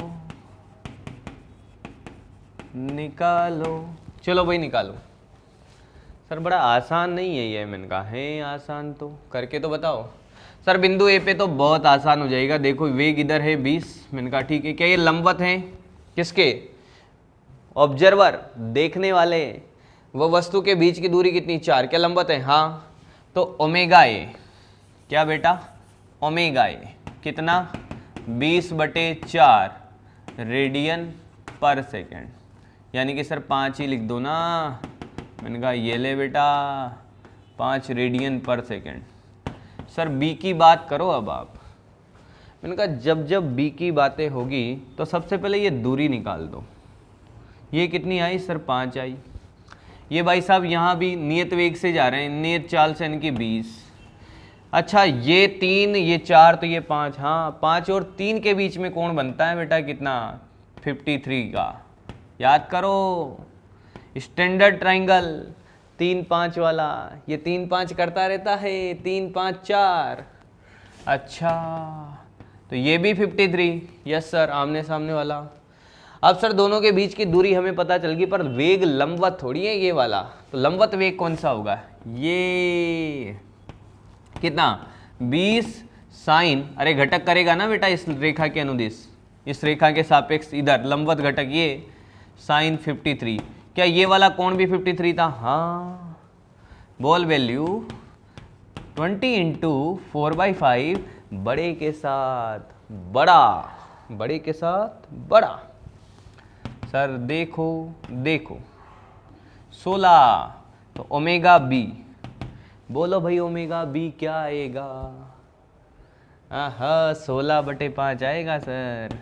निकालो। चलो भाई निकालो। सर बड़ा आसान नहीं है ये, मैंने कहा है आसान, तो करके तो बताओ। सर बिंदु ए पे तो बहुत आसान हो जाएगा, देखो वेग इधर है 20, मैंने कहा ठीक है। क्या ये लंबवत हैं किसके, ऑब्जर्वर देखने वाले वो वस्तु के बीच की दूरी कितनी, 4, क्या लंबवत है, हाँ। तो ओमेगा ए, क्या बेटा, ओमेगा ए कितना, 20/4 रेडियन पर सेकेंड, यानी कि सर 5 ही लिख दो ना। मैंने कहा ये ले बेटा 5 रेडियन पर सेकेंड। सर बी की बात करो अब आप। मैंने कहा जब जब बी की बातें होगी तो सबसे पहले ये दूरी निकाल दो। ये कितनी आई सर, 5 आई। ये भाई साहब यहाँ भी नियत वेग से जा रहे हैं, नियत चाल से, इनकी 20। अच्छा ये 3 ये 4 तो ये 5, हाँ 5 और 3 के बीच में कोण बनता है बेटा कितना, 53 का। याद करो स्टैंडर्ड ट्राइंगल 3-5 वाला, ये 3-5 करता रहता है, 3-5-4। अच्छा तो ये भी 53, यस सर, आमने सामने वाला। अब सर दोनों के बीच की दूरी हमें पता चल गई, पर वेग लंबवत थोड़ी है ये वाला, तो लंबवत वेग कौन सा होगा, ये कितना 20 साइन, अरे घटक करेगा ना बेटा इस रेखा के अनुदिश, इस रेखा के सापेक्ष इधर लंबवत घटक ये साइन 53। क्या ये वाला कोण भी 53 था, हाँ। बोल वैल्यू 20 × 4/5 बड़े के साथ बड़ा, बड़े के साथ बड़ा। सर देखो देखो 16, तो ओमेगा बी, बोलो भाई ओमेगा बी क्या आएगा, हाँ 16/5 आएगा सर,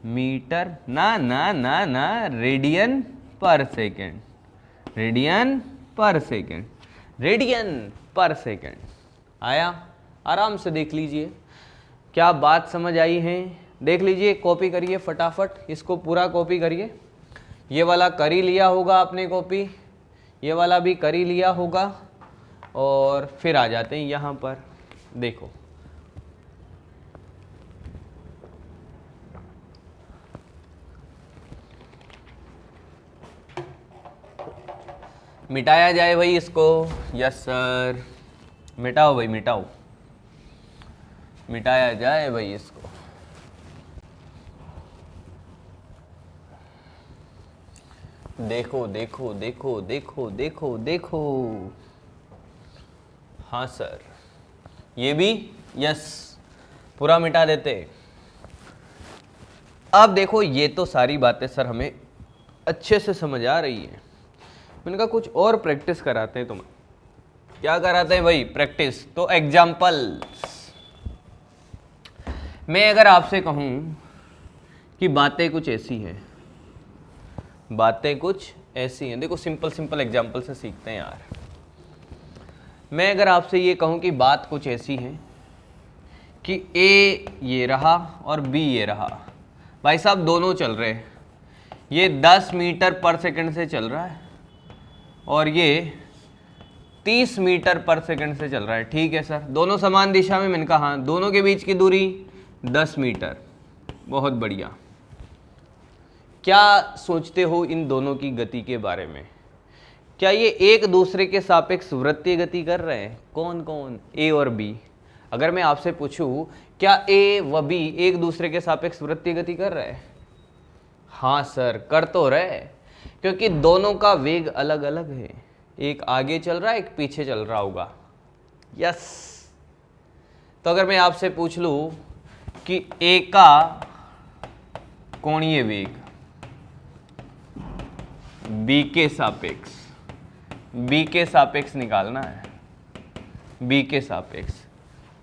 मीटर ना ना ना ना, रेडियन पर सेकेंड, रेडियन पर सेकेंड, रेडियन पर सेकेंड आया। आराम से देख लीजिए, क्या बात समझ आई है। देख लीजिए, कॉपी करिए फटाफट, इसको पूरा कॉपी करिए। ये वाला कर ही लिया होगा आपने कॉपी, ये वाला भी कर ही लिया होगा। और फिर आ जाते हैं यहाँ पर, देखो मिटाया जाए भाई इसको। यस सर, मिटाओ भाई मिटाओ, मिटाया जाए भाई इसको। देखो देखो देखो देखो देखो देखो, हाँ सर, ये भी यस, पूरा मिटा देते। अब देखो, ये तो सारी बातें सर हमें अच्छे से समझ आ रही है। मैंने कहा कुछ और प्रैक्टिस कराते हैं तुम्हें। क्या कराते हैं भाई? प्रैक्टिस। तो एग्जाम्पल, मैं अगर आपसे कहूं कि बातें कुछ ऐसी हैं, बातें कुछ ऐसी हैं, देखो सिंपल सिंपल एग्जाम्पल से सीखते हैं यार। मैं अगर आपसे ये कहूं कि बात कुछ ऐसी है कि ए ये रहा और बी ये रहा, भाई साहब दोनों चल रहे हैं, ये 10 मीटर पर सेकंड से चल रहा है और ये 30 मीटर पर सेकंड से चल रहा है। ठीक है सर, दोनों समान दिशा में। मैंने कहा हाँ, दोनों के बीच की दूरी 10 मीटर। बहुत बढ़िया। क्या सोचते हो इन दोनों की गति के बारे में? क्या ये एक दूसरे के सापेक्ष वृत्तीय गति कर रहे हैं? कौन कौन? ए और बी। अगर मैं आपसे पूछूं क्या ए व बी एक दूसरे के सापेक्ष वृत्तीय गति कर रहे हैं? हाँ सर, कर तो रहे, क्योंकि दोनों का वेग अलग अलग है। एक आगे चल रहा है, एक पीछे चल रहा होगा। यस। तो अगर मैं आपसे पूछ लूं कि ए का कोणीय वेग बी के सापेक्ष निकालना है, बी के सापेक्ष।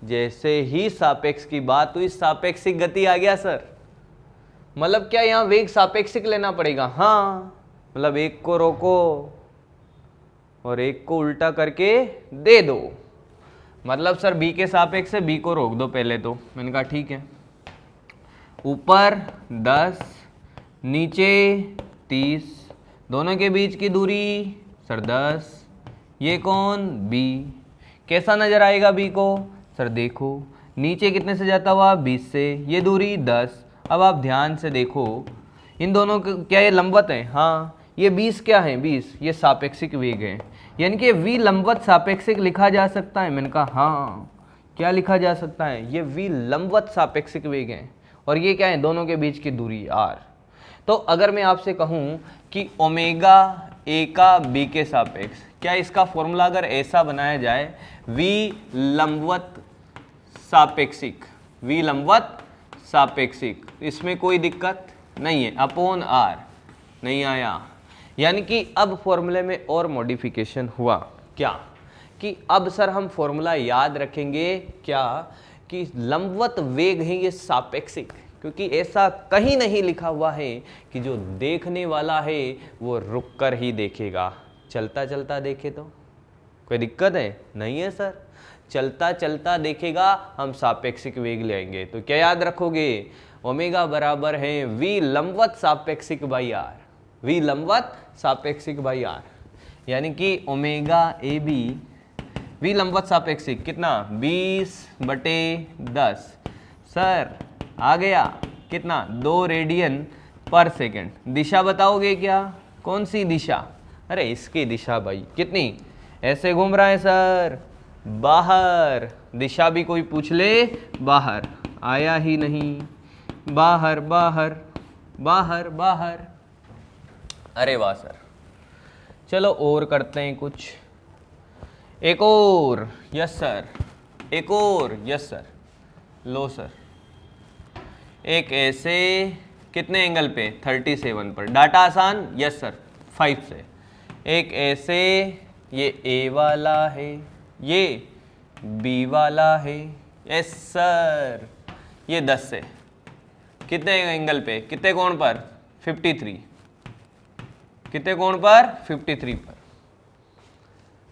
जैसे ही सापेक्ष की बात हुई, सापेक्षिक गति आ गया सर। मतलब क्या यहां वेग सापेक्षिक लेना पड़ेगा? हाँ, मतलब एक को रोको और एक को उल्टा करके दे दो। मतलब सर बी के सापेक्ष से बी को रोक दो पहले तो। मैंने कहा ठीक है। ऊपर 10, नीचे 30, दोनों के बीच की दूरी सर 10। ये कौन? बी। कैसा नजर आएगा बी को? सर देखो, नीचे कितने से जाता हुआ? 20 से। ये दूरी 10। अब आप ध्यान से देखो, इन दोनों क्या ये लंबवत है? हाँ। ये 20 क्या है? 20 ये सापेक्षिक वेग है, यानी कि v लंबवत सापेक्षिक लिखा जा सकता है। मैंने कहा हाँ, क्या लिखा जा सकता है? ये v लंबवत सापेक्षिक वेग है और ये क्या है? दोनों के बीच की दूरी r। तो अगर मैं आपसे कहूं कि ओमेगा a का b के सापेक्ष, क्या इसका फॉर्मूला अगर ऐसा बनाया जाए, v लंबवत सापेक्षिक, v लंबवत सापेक्षिक, इसमें कोई दिक्कत नहीं है, अपॉन r। नहीं आया, यानी कि अब फॉर्मूले में और मॉडिफिकेशन हुआ। क्या कि अब सर हम फॉर्मूला याद रखेंगे क्या कि लंबवत वेग है ये सापेक्षिक, क्योंकि ऐसा कहीं नहीं लिखा हुआ है कि जो देखने वाला है वो रुक कर ही देखेगा, चलता चलता देखे। तो कोई दिक्कत है? नहीं है सर, चलता चलता देखेगा, हम सापेक्षिक वेग लेंगे। तो क्या याद रखोगे? ओमेगा बराबर है v लंबवत सापेक्षिक बाई r, v लंबवत सापेक्षिक बाई r, यानी कि ओमेगा ए बी v लंबवत सापेक्षिक कितना? 20/10। सर आ गया कितना? 2 रेडियन पर सेकेंड। दिशा बताओगे क्या? कौन सी दिशा? अरे इसकी दिशा भाई। कितनी? ऐसे घूम रहा है सर, बाहर। दिशा भी कोई पूछ ले, बाहर। आया ही नहीं, बाहर बाहर बाहर बाहर। अरे वाह सर। चलो और करते हैं कुछ, एक और। यस सर, एक और। Yes sir. लो सर, एक ऐसे कितने एंगल पे? 37 पर। डाटा आसान? यस सर, 5 से। एक ऐसे, ये ए वाला है, ये बी वाला है। यस सर, ये 10 से। कितने एंगल पे? कितने कोण पर? 53। कितने कोण पर? 53 पर।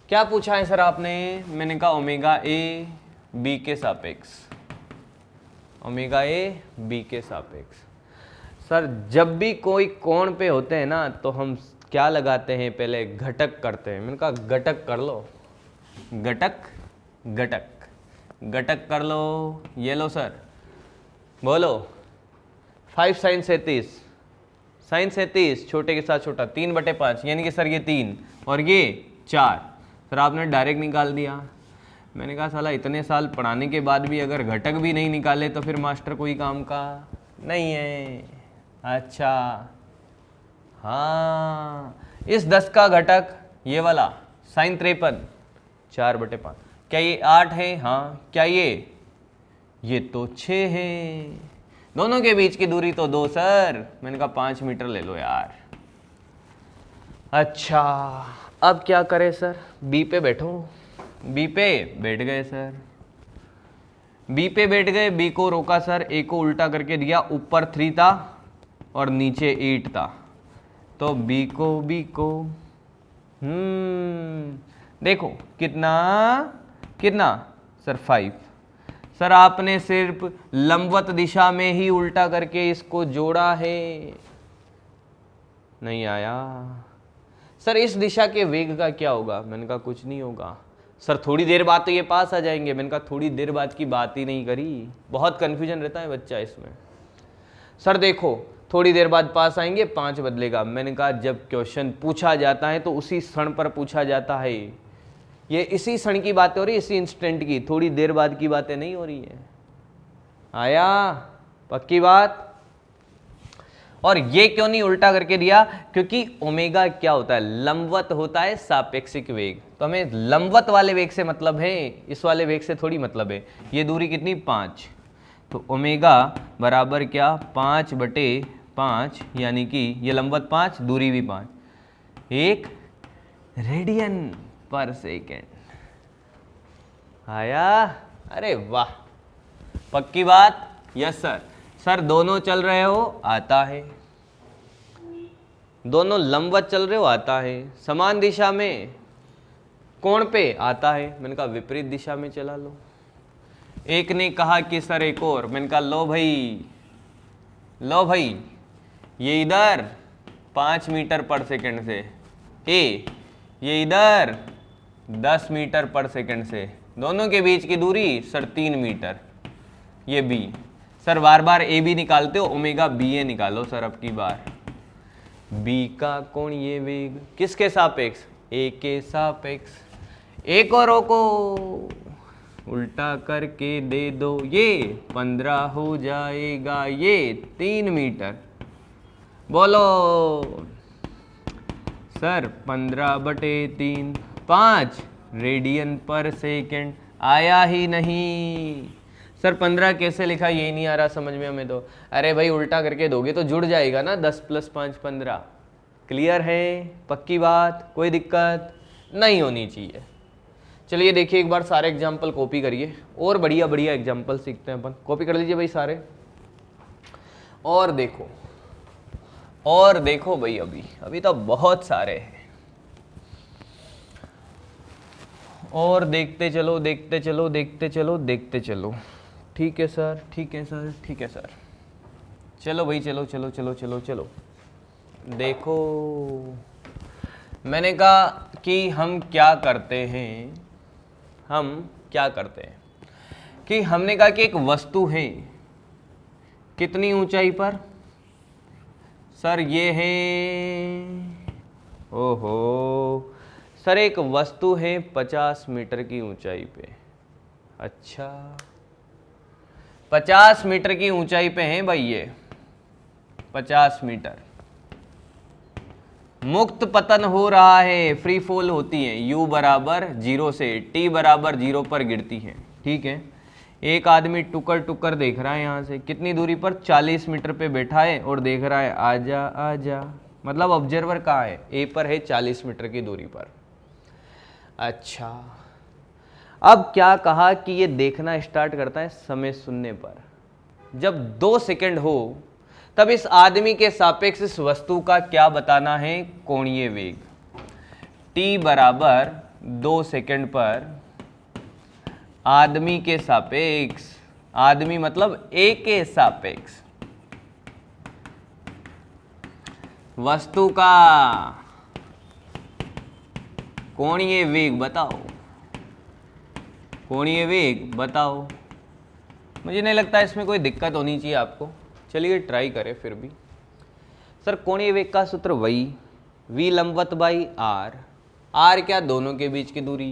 क्या पूछा है सर आपने? मैंने कहा ओमेगा ए बी के सापेक्ष। ओमेगा ए बी के सापेक्ष। सर जब भी कोई कोण पे होते हैं ना तो हम क्या लगाते हैं, पहले घटक करते हैं। मैंने कहा घटक कर लो, घटक घटक घटक कर लो। ये लो सर, बोलो 5 sin 37, sin 37 छोटे के साथ छोटा 3/5, यानी कि सर ये 3 और ये 4। सर आपने डायरेक्ट निकाल दिया। मैंने कहा साला इतने साल पढ़ाने के बाद भी अगर घटक भी नहीं निकाले तो फिर मास्टर कोई काम का नहीं है। अच्छा हाँ, इस 10 का घटक ये वाला sin 53 4/5, क्या ये 8 है? हाँ। क्या ये तो 6 है। दोनों के बीच की दूरी तो 2 सर। मैंने कहा 5 मीटर ले लो यार। अच्छा अब क्या करें सर, बी पे बैठो। बी पे बैठ गए सर, बी पे बैठ गए। बी को रोका सर, ए को उल्टा करके दिया, ऊपर 3 था और नीचे 8 था, तो बी को देखो कितना कितना सर 5। सर आपने सिर्फ लंबवत दिशा में ही उल्टा करके इसको जोड़ा है, नहीं आया। सर इस दिशा के वेग का क्या होगा? मैंने कहा कुछ नहीं होगा। सर थोड़ी देर बाद तो ये पास आ जाएंगे। मैंने कहा थोड़ी देर बाद की बात ही नहीं करी, बहुत कन्फ्यूजन रहता है बच्चा इसमें। सर देखो थोड़ी देर बाद पास आएंगे, 5 बदलेगा। मैंने कहा जब क्वेश्चन पूछा जाता है तो उसी क्षण पर पूछा जाता है। ये इसी क्षण की बातें हो रही है, इसी इंस्टेंट की, थोड़ी देर बाद की बातें नहीं हो रही है। आया पक्की बात। और ये क्यों नहीं उल्टा करके दिया? क्योंकि ओमेगा क्या होता है? लंबवत होता है सापेक्षिक वेग। तो हमें लंबवत वाले वेग से मतलब है, इस वाले वेग से थोड़ी मतलब है। ये दूरी कितनी? 5। तो ओमेगा बराबर क्या? 5/5, यानी कि ये लंबवत 5, दूरी भी 5, 1 रेडियन पर सेकेंड। आया? अरे वाह, पक्की बात। Yes sir. सर दोनों चल रहे हो, आता है। दोनों लंबवत चल रहे हो, आता है। समान दिशा में कोण पे, आता है। मैंने कहा विपरीत दिशा में चला लो। एक ने कहा कि सर एक और। मैंने कहा लो भाई ये इधर 5 मीटर पर सेकंड से, ये इधर 10 मीटर पर सेकंड से, दोनों के बीच की दूरी सर 3 मीटर। ये बी। सर बार बार ए बी निकालते हो, ओमेगा बी ए निकालो सर अब की बार। बी का कोण ये वेग किसके सापेक्ष? ए के सापेक्ष। ए को रोको, उल्टा करके दे दो, ये 15 हो जाएगा, ये 3 मीटर। बोलो सर 15/3 5 रेडियन पर सेकेंड। आया ही नहीं। सर 15 कैसे लिखा यही नहीं आ रहा समझ में हमें तो। अरे भाई उल्टा करके दोगे तो जुड़ जाएगा ना, 10 + 5 15। क्लियर है? पक्की बात, कोई दिक्कत नहीं होनी चाहिए। चलिए देखिए एक बार सारे एग्जाम्पल कॉपी करिए, और बढ़िया बढ़िया एग्जाम्पल सीखते हैं अपन। कॉपी कर लीजिए भाई सारे, और देखो भाई, अभी तो बहुत सारे हैं, और देखते चलो। ठीक है सर, ठीक है सर। चलो भाई, चलो। देखो मैंने कहा कि हम क्या करते हैं कि हमने कहा कि एक वस्तु है कितनी ऊंचाई पर? सर ये है, ओहो सर एक वस्तु है 50 मीटर की ऊंचाई पे। अच्छा 50 मीटर की ऊंचाई पे है भाई, ये 50 मीटर। मुक्त पतन हो रहा है, फ्री फॉल होती है, u बराबर 0 से t बराबर 0 पर गिरती है। ठीक है, एक आदमी टुकर देख रहा है यहाँ से, कितनी दूरी पर? 40 मीटर पे बैठा है और देख रहा है आजा। मतलब ऑब्जर्वर कहाँ है? ए पर है, 40 मीटर की दूरी पर। अच्छा अब क्या कहा कि ये देखना स्टार्ट करता है समय शून्य पर। जब 2 सेकंड हो तब इस आदमी के सापेक्ष इस वस्तु का क्या बताना है? कोणीय वेग। t बराबर 2 सेकंड पर आदमी के सापेक्ष आदमी मतलब ए के सापेक्ष वस्तु का कोणीय वेग बताओ, कोणीय वेग बताओ। मुझे नहीं लगता इसमें कोई दिक्कत होनी चाहिए आपको, चलिए ट्राई करें फिर भी। सर कोणीय वेग का सूत्र वही v लंबवत बाई r, r क्या, दोनों के बीच की दूरी।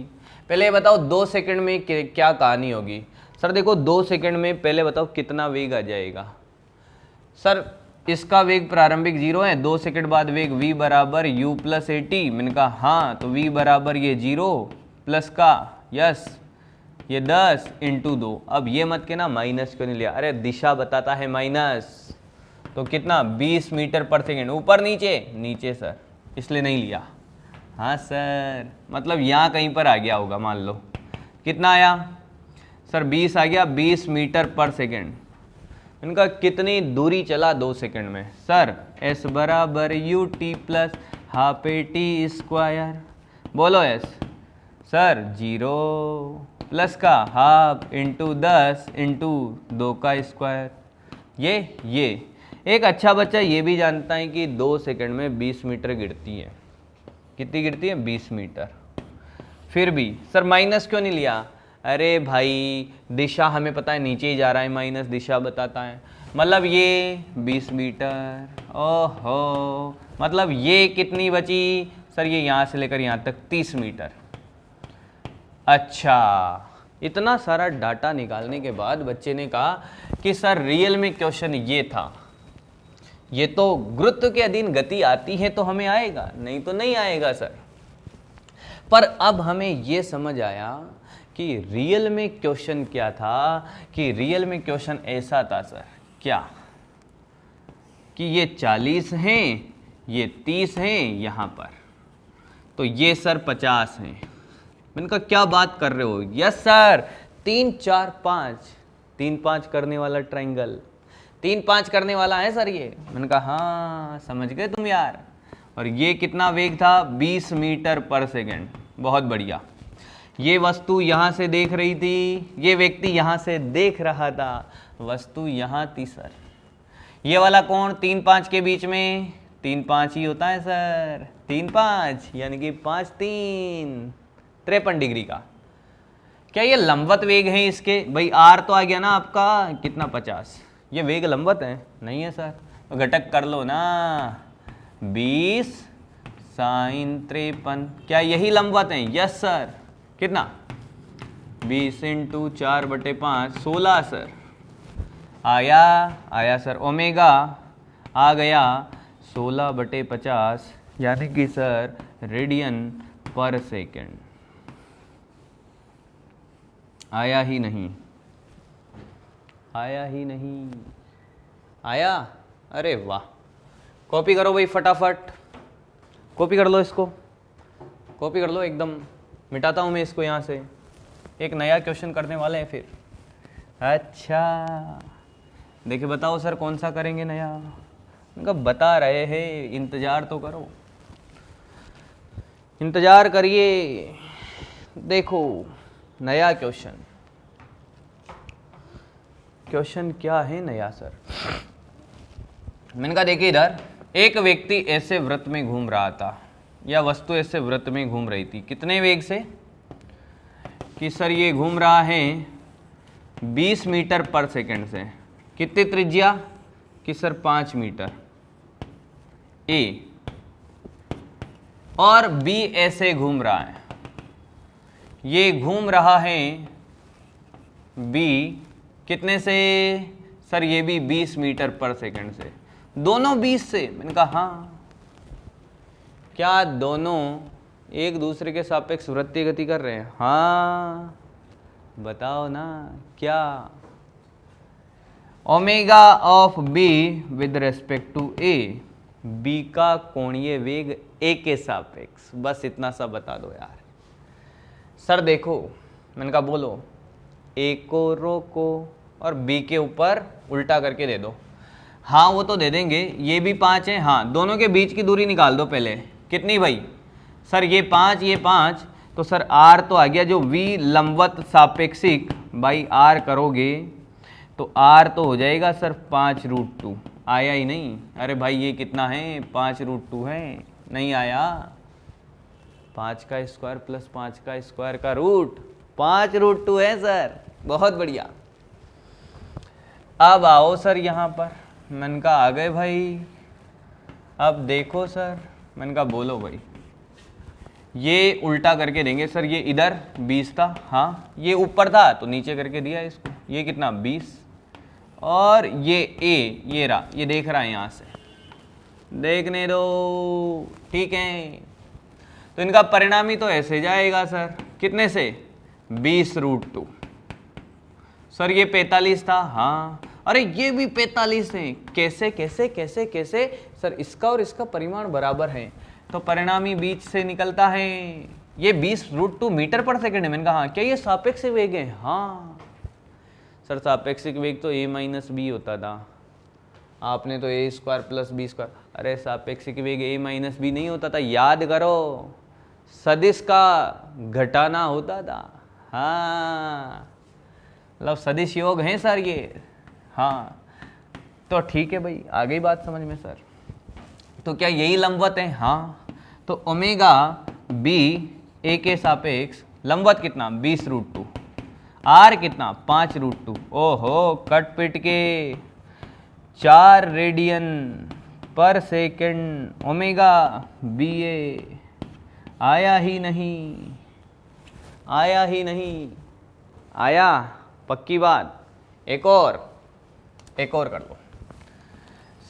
पहले ये बताओ 2 सेकंड में क्या कहानी होगी। सर देखो 2 सेकंड में पहले बताओ कितना वेग आ जाएगा। सर इसका वेग प्रारंभिक 0 है, 2 सेकंड बाद वेग v बराबर u प्लस ए टी। मैंने कहा हाँ, तो v बराबर ये 0 प्लस का यस ये 10 इंटू 2। अब ये मत के ना माइनस क्यों नहीं लिया, अरे दिशा बताता है माइनस, तो कितना 20 मीटर पर सेकेंड, ऊपर नीचे, नीचे सर, इसलिए नहीं लिया। हाँ सर, मतलब यहाँ कहीं पर आ गया होगा, मान लो कितना आया सर 20 आ गया, 20 मीटर पर सेकेंड। इनका कितनी दूरी चला 2 सेकंड में। सर s बराबर U T plus half A T square, बोलो s। सर 0 प्लस का हाफ इंटू 10 इंटू 2 का स्क्वायर। ये एक अच्छा बच्चा ये भी जानता है कि 2 सेकंड में 20 मीटर गिरती है। कितनी गिरती है? 20 मीटर। फिर भी सर माइनस क्यों नहीं लिया? अरे भाई दिशा हमें पता है नीचे ही जा रहा है, माइनस दिशा बताता है। मतलब ये 20 मीटर, ओहो, मतलब ये कितनी बची सर? ये यहाँ से लेकर यहाँ तक 30 मीटर। अच्छा, इतना सारा डाटा निकालने के बाद बच्चे ने कहा कि सर रियल में क्वेश्चन ये था। ये तो गुरुत्व के अधीन गति आती है तो हमें आएगा, नहीं तो नहीं आएगा सर। पर अब हमें ये समझ आया कि रियल में क्वेश्चन क्या था, कि रियल में क्वेश्चन ऐसा था सर, क्या कि ये 40 हैं, ये 30 हैं यहाँ पर, तो ये सर 50 हैं। मैंने कहा क्या बात कर रहे हो? यस सर, 3 4 5, 3 5 करने वाला ट्रायंगल, 3 5 करने वाला है सर ये। मैंने कहा हाँ समझ गए तुम यार। और ये कितना वेग था? 20 मीटर पर सेकेंड। बहुत बढ़िया। ये वस्तु यहाँ से देख रही थी, ये व्यक्ति यहाँ से देख रहा था, वस्तु यहाँ थी सर। ये वाला कोण 3 5 के बीच में 3 5 ही होता है सर, 3 5 यानी कि 5 3 53 डिग्री का। क्या ये लंबवत वेग है इसके? भाई आर तो आ गया ना आपका कितना 50, ये वेग लंबवत है? नहीं है सर, तो घटक कर लो ना, 20 साइन 53। क्या यही लंबवत है? Yes sir. कितना? 20 इंटू 4/5 16 सर। आया सर, ओमेगा आ गया 16/50 यानी कि सर रेडियन पर सेकेंड। आया ही नहीं, आया ही नहीं, आया? अरे वाह, कॉपी करो भाई फटाफट, कॉपी कर लो इसको, कॉपी कर लो एकदम। मिटाता हूँ मैं इसको यहाँ से, एक नया क्वेश्चन करने वाले हैं फिर। अच्छा देखिए, बताओ सर कौन सा करेंगे नया? उनका बता रहे हैं, इंतज़ार तो करो, इंतज़ार करिए। देखो नया क्वेश्चन, क्वेश्चन क्या है नया सर? मैंने कहा देखिए इधर एक व्यक्ति ऐसे वृत्त में घूम रहा था, या वस्तु ऐसे वृत्त में घूम रही थी। कितने वेग से? कि सर ये घूम रहा है 20 मीटर पर सेकंड से। कितनी त्रिज्या? कि सर 5 मीटर ए, और बी ऐसे घूम रहा है। ये घूम रहा है बी कितने से? सर ये भी 20 मीटर पर सेकंड से। दोनों 20 से? मैंने कहा हाँ। क्या दोनों एक दूसरे के सापेक्ष वृत्तीय गति कर रहे हैं? हाँ, बताओ ना क्या? Omega of B with respect to A, B का कोणीय वेग ए के सापेक्ष, बस इतना सा बता दो यार। सर देखो, मैंने कहा बोलो, ए को रोको और बी के ऊपर उल्टा करके दे दो। हाँ वो तो दे देंगे, ये भी 5 है। हाँ, दोनों के बीच की दूरी निकाल दो पहले। कितनी भाई? सर ये 5 ये 5, तो सर आर तो आ गया, जो वी लंबवत सापेक्षिक बाई आर करोगे तो r तो हो जाएगा सर 5√2। आया ही नहीं? अरे भाई ये कितना है? 5√2 है। नहीं आया? 5 का स्क्वायर प्लस 5 का स्क्वायर का रूट 5√2 है सर। बहुत बढ़िया। अब आओ सर यहाँ पर। मैंने कहा आ गए भाई। अब देखो सर, मैंने कहा बोलो भाई। ये उल्टा करके देंगे सर। ये इधर 20 था, हाँ ये ऊपर था तो नीचे करके दिया इसको। ये कितना 20 और ये ए, ये रहा, ये देख रहा है यहाँ से, देखने दो, ठीक है। तो इनका परिणामी तो ऐसे जाएगा सर, कितने से? 20√2। सर ये 45 था, हाँ। अरे ये भी 45 है। कैसे कैसे कैसे कैसे? सर इसका और इसका परिमाण बराबर है तो परिणामी बीच से निकलता है। ये 20√2 मीटर पर सेकंड है। मैंने कहा हाँ। क्या ये सापेक्षिक वेग है? हाँ सर सापेक्षिक वेग तो a-b होता था। आपने तो a² + b²। अरे सापेक्षिक वेग a-b नहीं होता था, याद करो। सदिश का घटाना होता था। हाँ मतलब सदिश योग हैं सर ये। हाँ तो ठीक है भाई, आ गई बात समझ में सर। तो क्या यही लंबवत है? हाँ। तो ओमेगा b a के सापेक्ष लंबवत कितना? 20√2। आर कितना? 5√2। ओहो कट पिट के 4 रेडियन पर सेकंड ओमेगा बी ए। आया ही नहीं? आया ही नहीं? आया? पक्की बात? एक और कर लो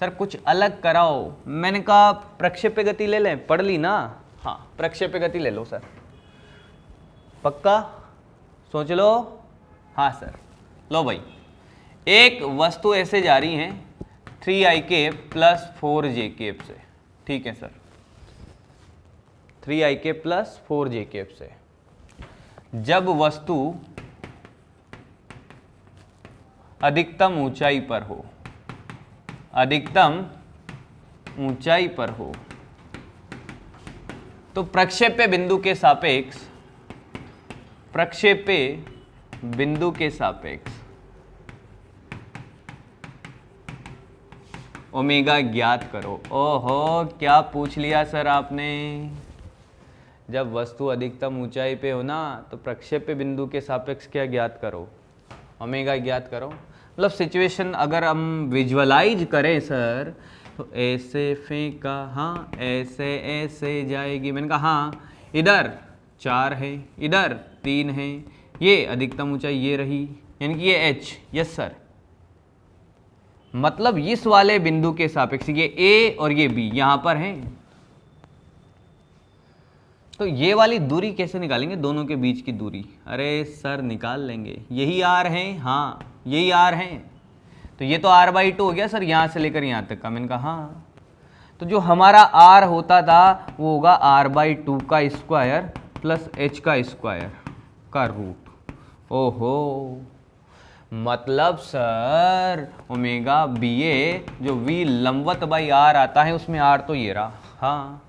सर, कुछ अलग कराओ। मैंने कहा प्रक्षेप्य गति ले लें, पढ़ ली ना? हाँ प्रक्षेप्य गति ले लो सर। पक्का? सोच लो। हाँ सर। लो भाई, एक वस्तु ऐसे जा रही है 3ik + 4j से, ठीक है सर। 3ik + 4j से जब वस्तु अधिकतम ऊंचाई पर हो, अधिकतम ऊंचाई पर हो, तो प्रक्षेप्य बिंदु के सापेक्ष, प्रक्षेप्य बिंदु के सापेक्ष ओमेगा ज्ञात करो। ओहो क्या पूछ लिया सर आपने। जब वस्तु अधिकतम ऊंचाई पे हो ना तो प्रक्षेप्य बिंदु के सापेक्ष क्या ज्ञात करो? ओमेगा ज्ञात करो। मतलब सिचुएशन अगर हम विजुअलाइज करें सर तो ऐसे फेंका, हाँ ऐसे ऐसे जाएगी। मैंने कहा हाँ इधर 4 है, इधर 3 है, ये अधिकतम ऊंचाई ये रही, यानी कि ये h। Yes sir. मतलब इस वाले बिंदु के सापेक्ष ये a और ये b यहां पर हैं। तो ये वाली दूरी कैसे निकालेंगे? दोनों के बीच की दूरी। अरे सर निकाल लेंगे, यही r है, हाँ यही r है। तो ये तो r/2 हो गया सर, यहाँ से लेकर यहाँ तक का। मैंने कहा हाँ। तो जो हमारा r होता था वो होगा r/2 का स्क्वायर प्लस h का स्क्वायर का रूट। ओहो मतलब सर ओमेगा BA जो v लंबवत बाई r आता है उसमें r तो ये रहा। हाँ।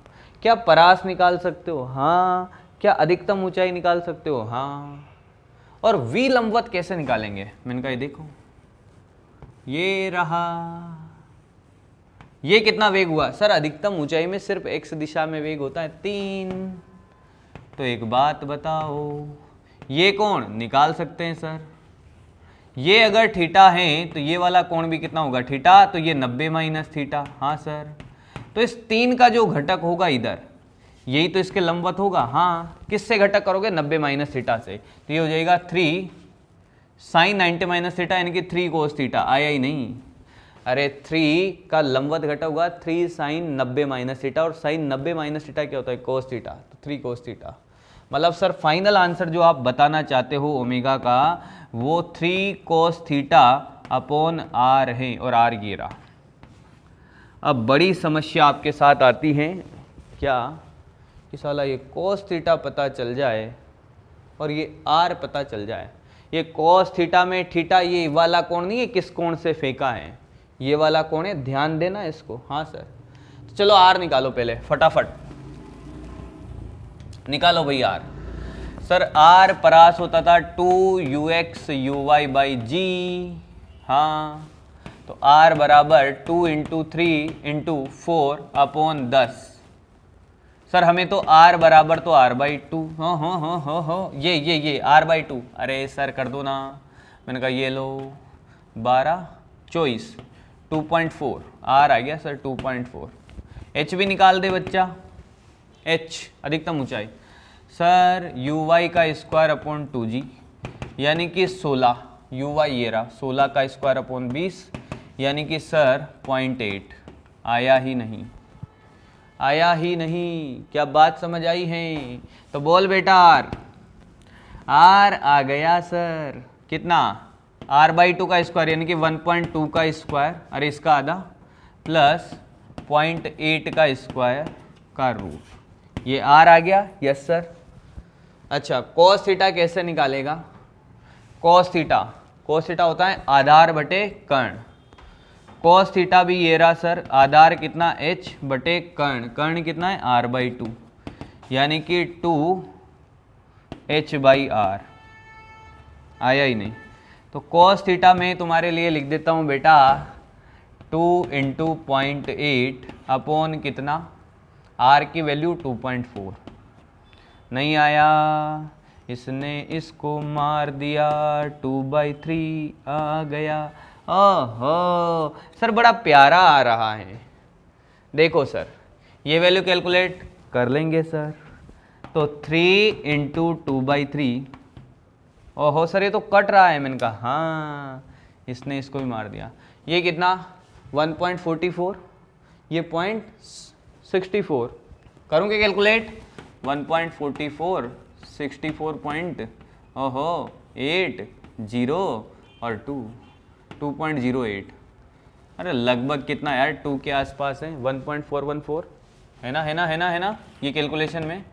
क्या परास निकाल सकते हो? हाँ। क्या अधिकतम ऊंचाई निकाल सकते हो? हाँ। और v लंबवत कैसे निकालेंगे? मैंने कहा ये देखो, ये रहा। ये कितना वेग हुआ सर? अधिकतम ऊंचाई में सिर्फ x दिशा में वेग होता है 3। तो एक बात बताओ, ये कोण निकाल सकते हैं सर। ये अगर थीटा है तो ये वाला कोण भी कितना होगा? थीटा। तो ये 90 - थीटा। हाँ सर। तो इस 3 का जो घटक होगा इधर, यही तो इसके लंबवत होगा। हाँ। किससे घटक करोगे? 90 - थीटा से। तो ये हो जाएगा 3 sin 90 - थीटा, यानी कि 3 cos थीटा। आया ही नहीं? अरे 3 का लंबवत घटक होगा 3 sin 90 - थीटा, और sin 90 - थीटा क्या होता है? cos theta. तो 3 cos थीटा। मतलब सर फाइनल आंसर जो आप बताना चाहते हो ओमेगा का वो 3 cos थीटा अपॉन r है, और r ये रहा। अब बड़ी समस्या आपके साथ आती है क्या कि साला ये cos थीटा पता चल जाए और ये r पता चल जाए। ये cos थीटा में थीटा ये वाला कोण नहीं है, किस कोण से फेंका है? ये वाला कोण है, ध्यान देना इसको। हाँ सर। तो चलो r निकालो पहले फटाफट, निकालो भाई r। सर r परास होता था 2ux uy/g। हाँ, तो r बराबर 2 इंटू 3 इंटू 4 अपॉन 10। सर हमें तो r बराबर तो r/2, हो ये r/2। अरे सर कर दो ना, मैंने कहा ये लो 12 24 2.4 r आ गया सर 2.4। h भी निकाल दे बच्चा, h अधिकतम ऊंचाई सर uy का स्क्वायर अपॉन 2g यानी कि 16, uy ये रहा 16 का स्क्वायर अपॉन 20 यानी कि सर 0.8। आया ही नहीं, आया ही नहीं, क्या बात समझ आई है? तो बोल बेटा r आ गया सर कितना, r/2 का स्क्वायर यानी कि 1.2 का स्क्वायर, अरे इसका आधा प्लस 0.8 का स्क्वायर का रूट, ये r आ गया। Yes sir. अच्छा cos थीटा कैसे निकालेगा? cos थीटा होता है आधार बटे कर्ण। cos थीटा भी ये रहा सर, आधार कितना h बटे कर्ण कितना है r/2 यानी कि 2h/r। आया ही नहीं, तो cos थीटा में तुम्हारे लिए लिख देता हूँ बेटा 2 इंटू 0.8 अपॉन कितना, r की वैल्यू 2.4। नहीं आया, इसने इसको मार दिया, 2/3 आ गया। ओहो सर बड़ा प्यारा आ रहा है। देखो सर ये वैल्यू कैलकुलेट कर लेंगे सर, तो 3 इंटू 2/3, ओहो सर ये तो कट रहा है। मैंने कहा हाँ, इसने इसको भी मार दिया। ये कितना 1.44, ये 0.64, करूँगे कैलकुलेट 1.44 64 ओहो 8 0 और 2.08, अरे लगभग कितना यार 2 के आसपास है, 1.414 है ना, ये कैलकुलेशन में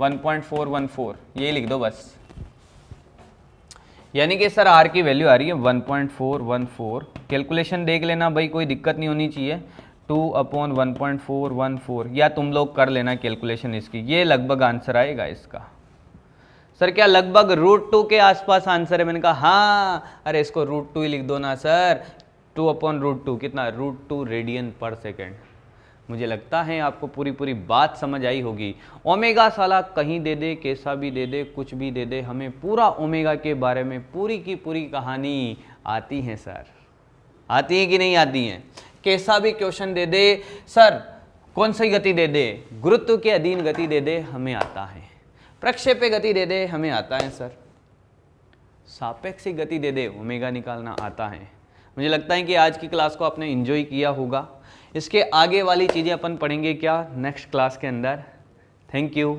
1.414 ये लिख दो बस। यानी कि सर r की वैल्यू आ रही है 1.414। कैलकुलेशन देख लेना भाई, कोई दिक्कत नहीं होनी चाहिए। 2/1.414 या तुम लोग कर लेना कैलकुलेशन इसकी, ये लगभग आंसर आएगा इसका। सर क्या लगभग √2 के आसपास आंसर है? मैंने कहा हाँ, अरे इसको √2 ही लिख दो ना सर, 2/√2 कितना, √2 रेडियन पर सेकेंड। मुझे लगता है आपको पूरी बात समझ आई होगी। ओमेगा साला कहीं दे दे, कैसा भी दे दे, कुछ भी दे दे, हमें पूरा ओमेगा के बारे में पूरी की पूरी कहानी आती है सर। आती है कि नहीं आती है? कैसा भी क्वेश्चन दे दे सर, कौन सी गति दे दे, गुरुत्व के अधीन गति दे दे, हमें आता है। प्रक्षेप्य गति दे दे, हमें आता है सर। सापेक्षिक गति दे दे, ओमेगा निकालना आता है। मुझे लगता है कि आज की क्लास को आपने एंजॉय किया होगा। इसके आगे वाली चीज़ें अपन पढ़ेंगे क्या नेक्स्ट क्लास के अंदर। Thank you.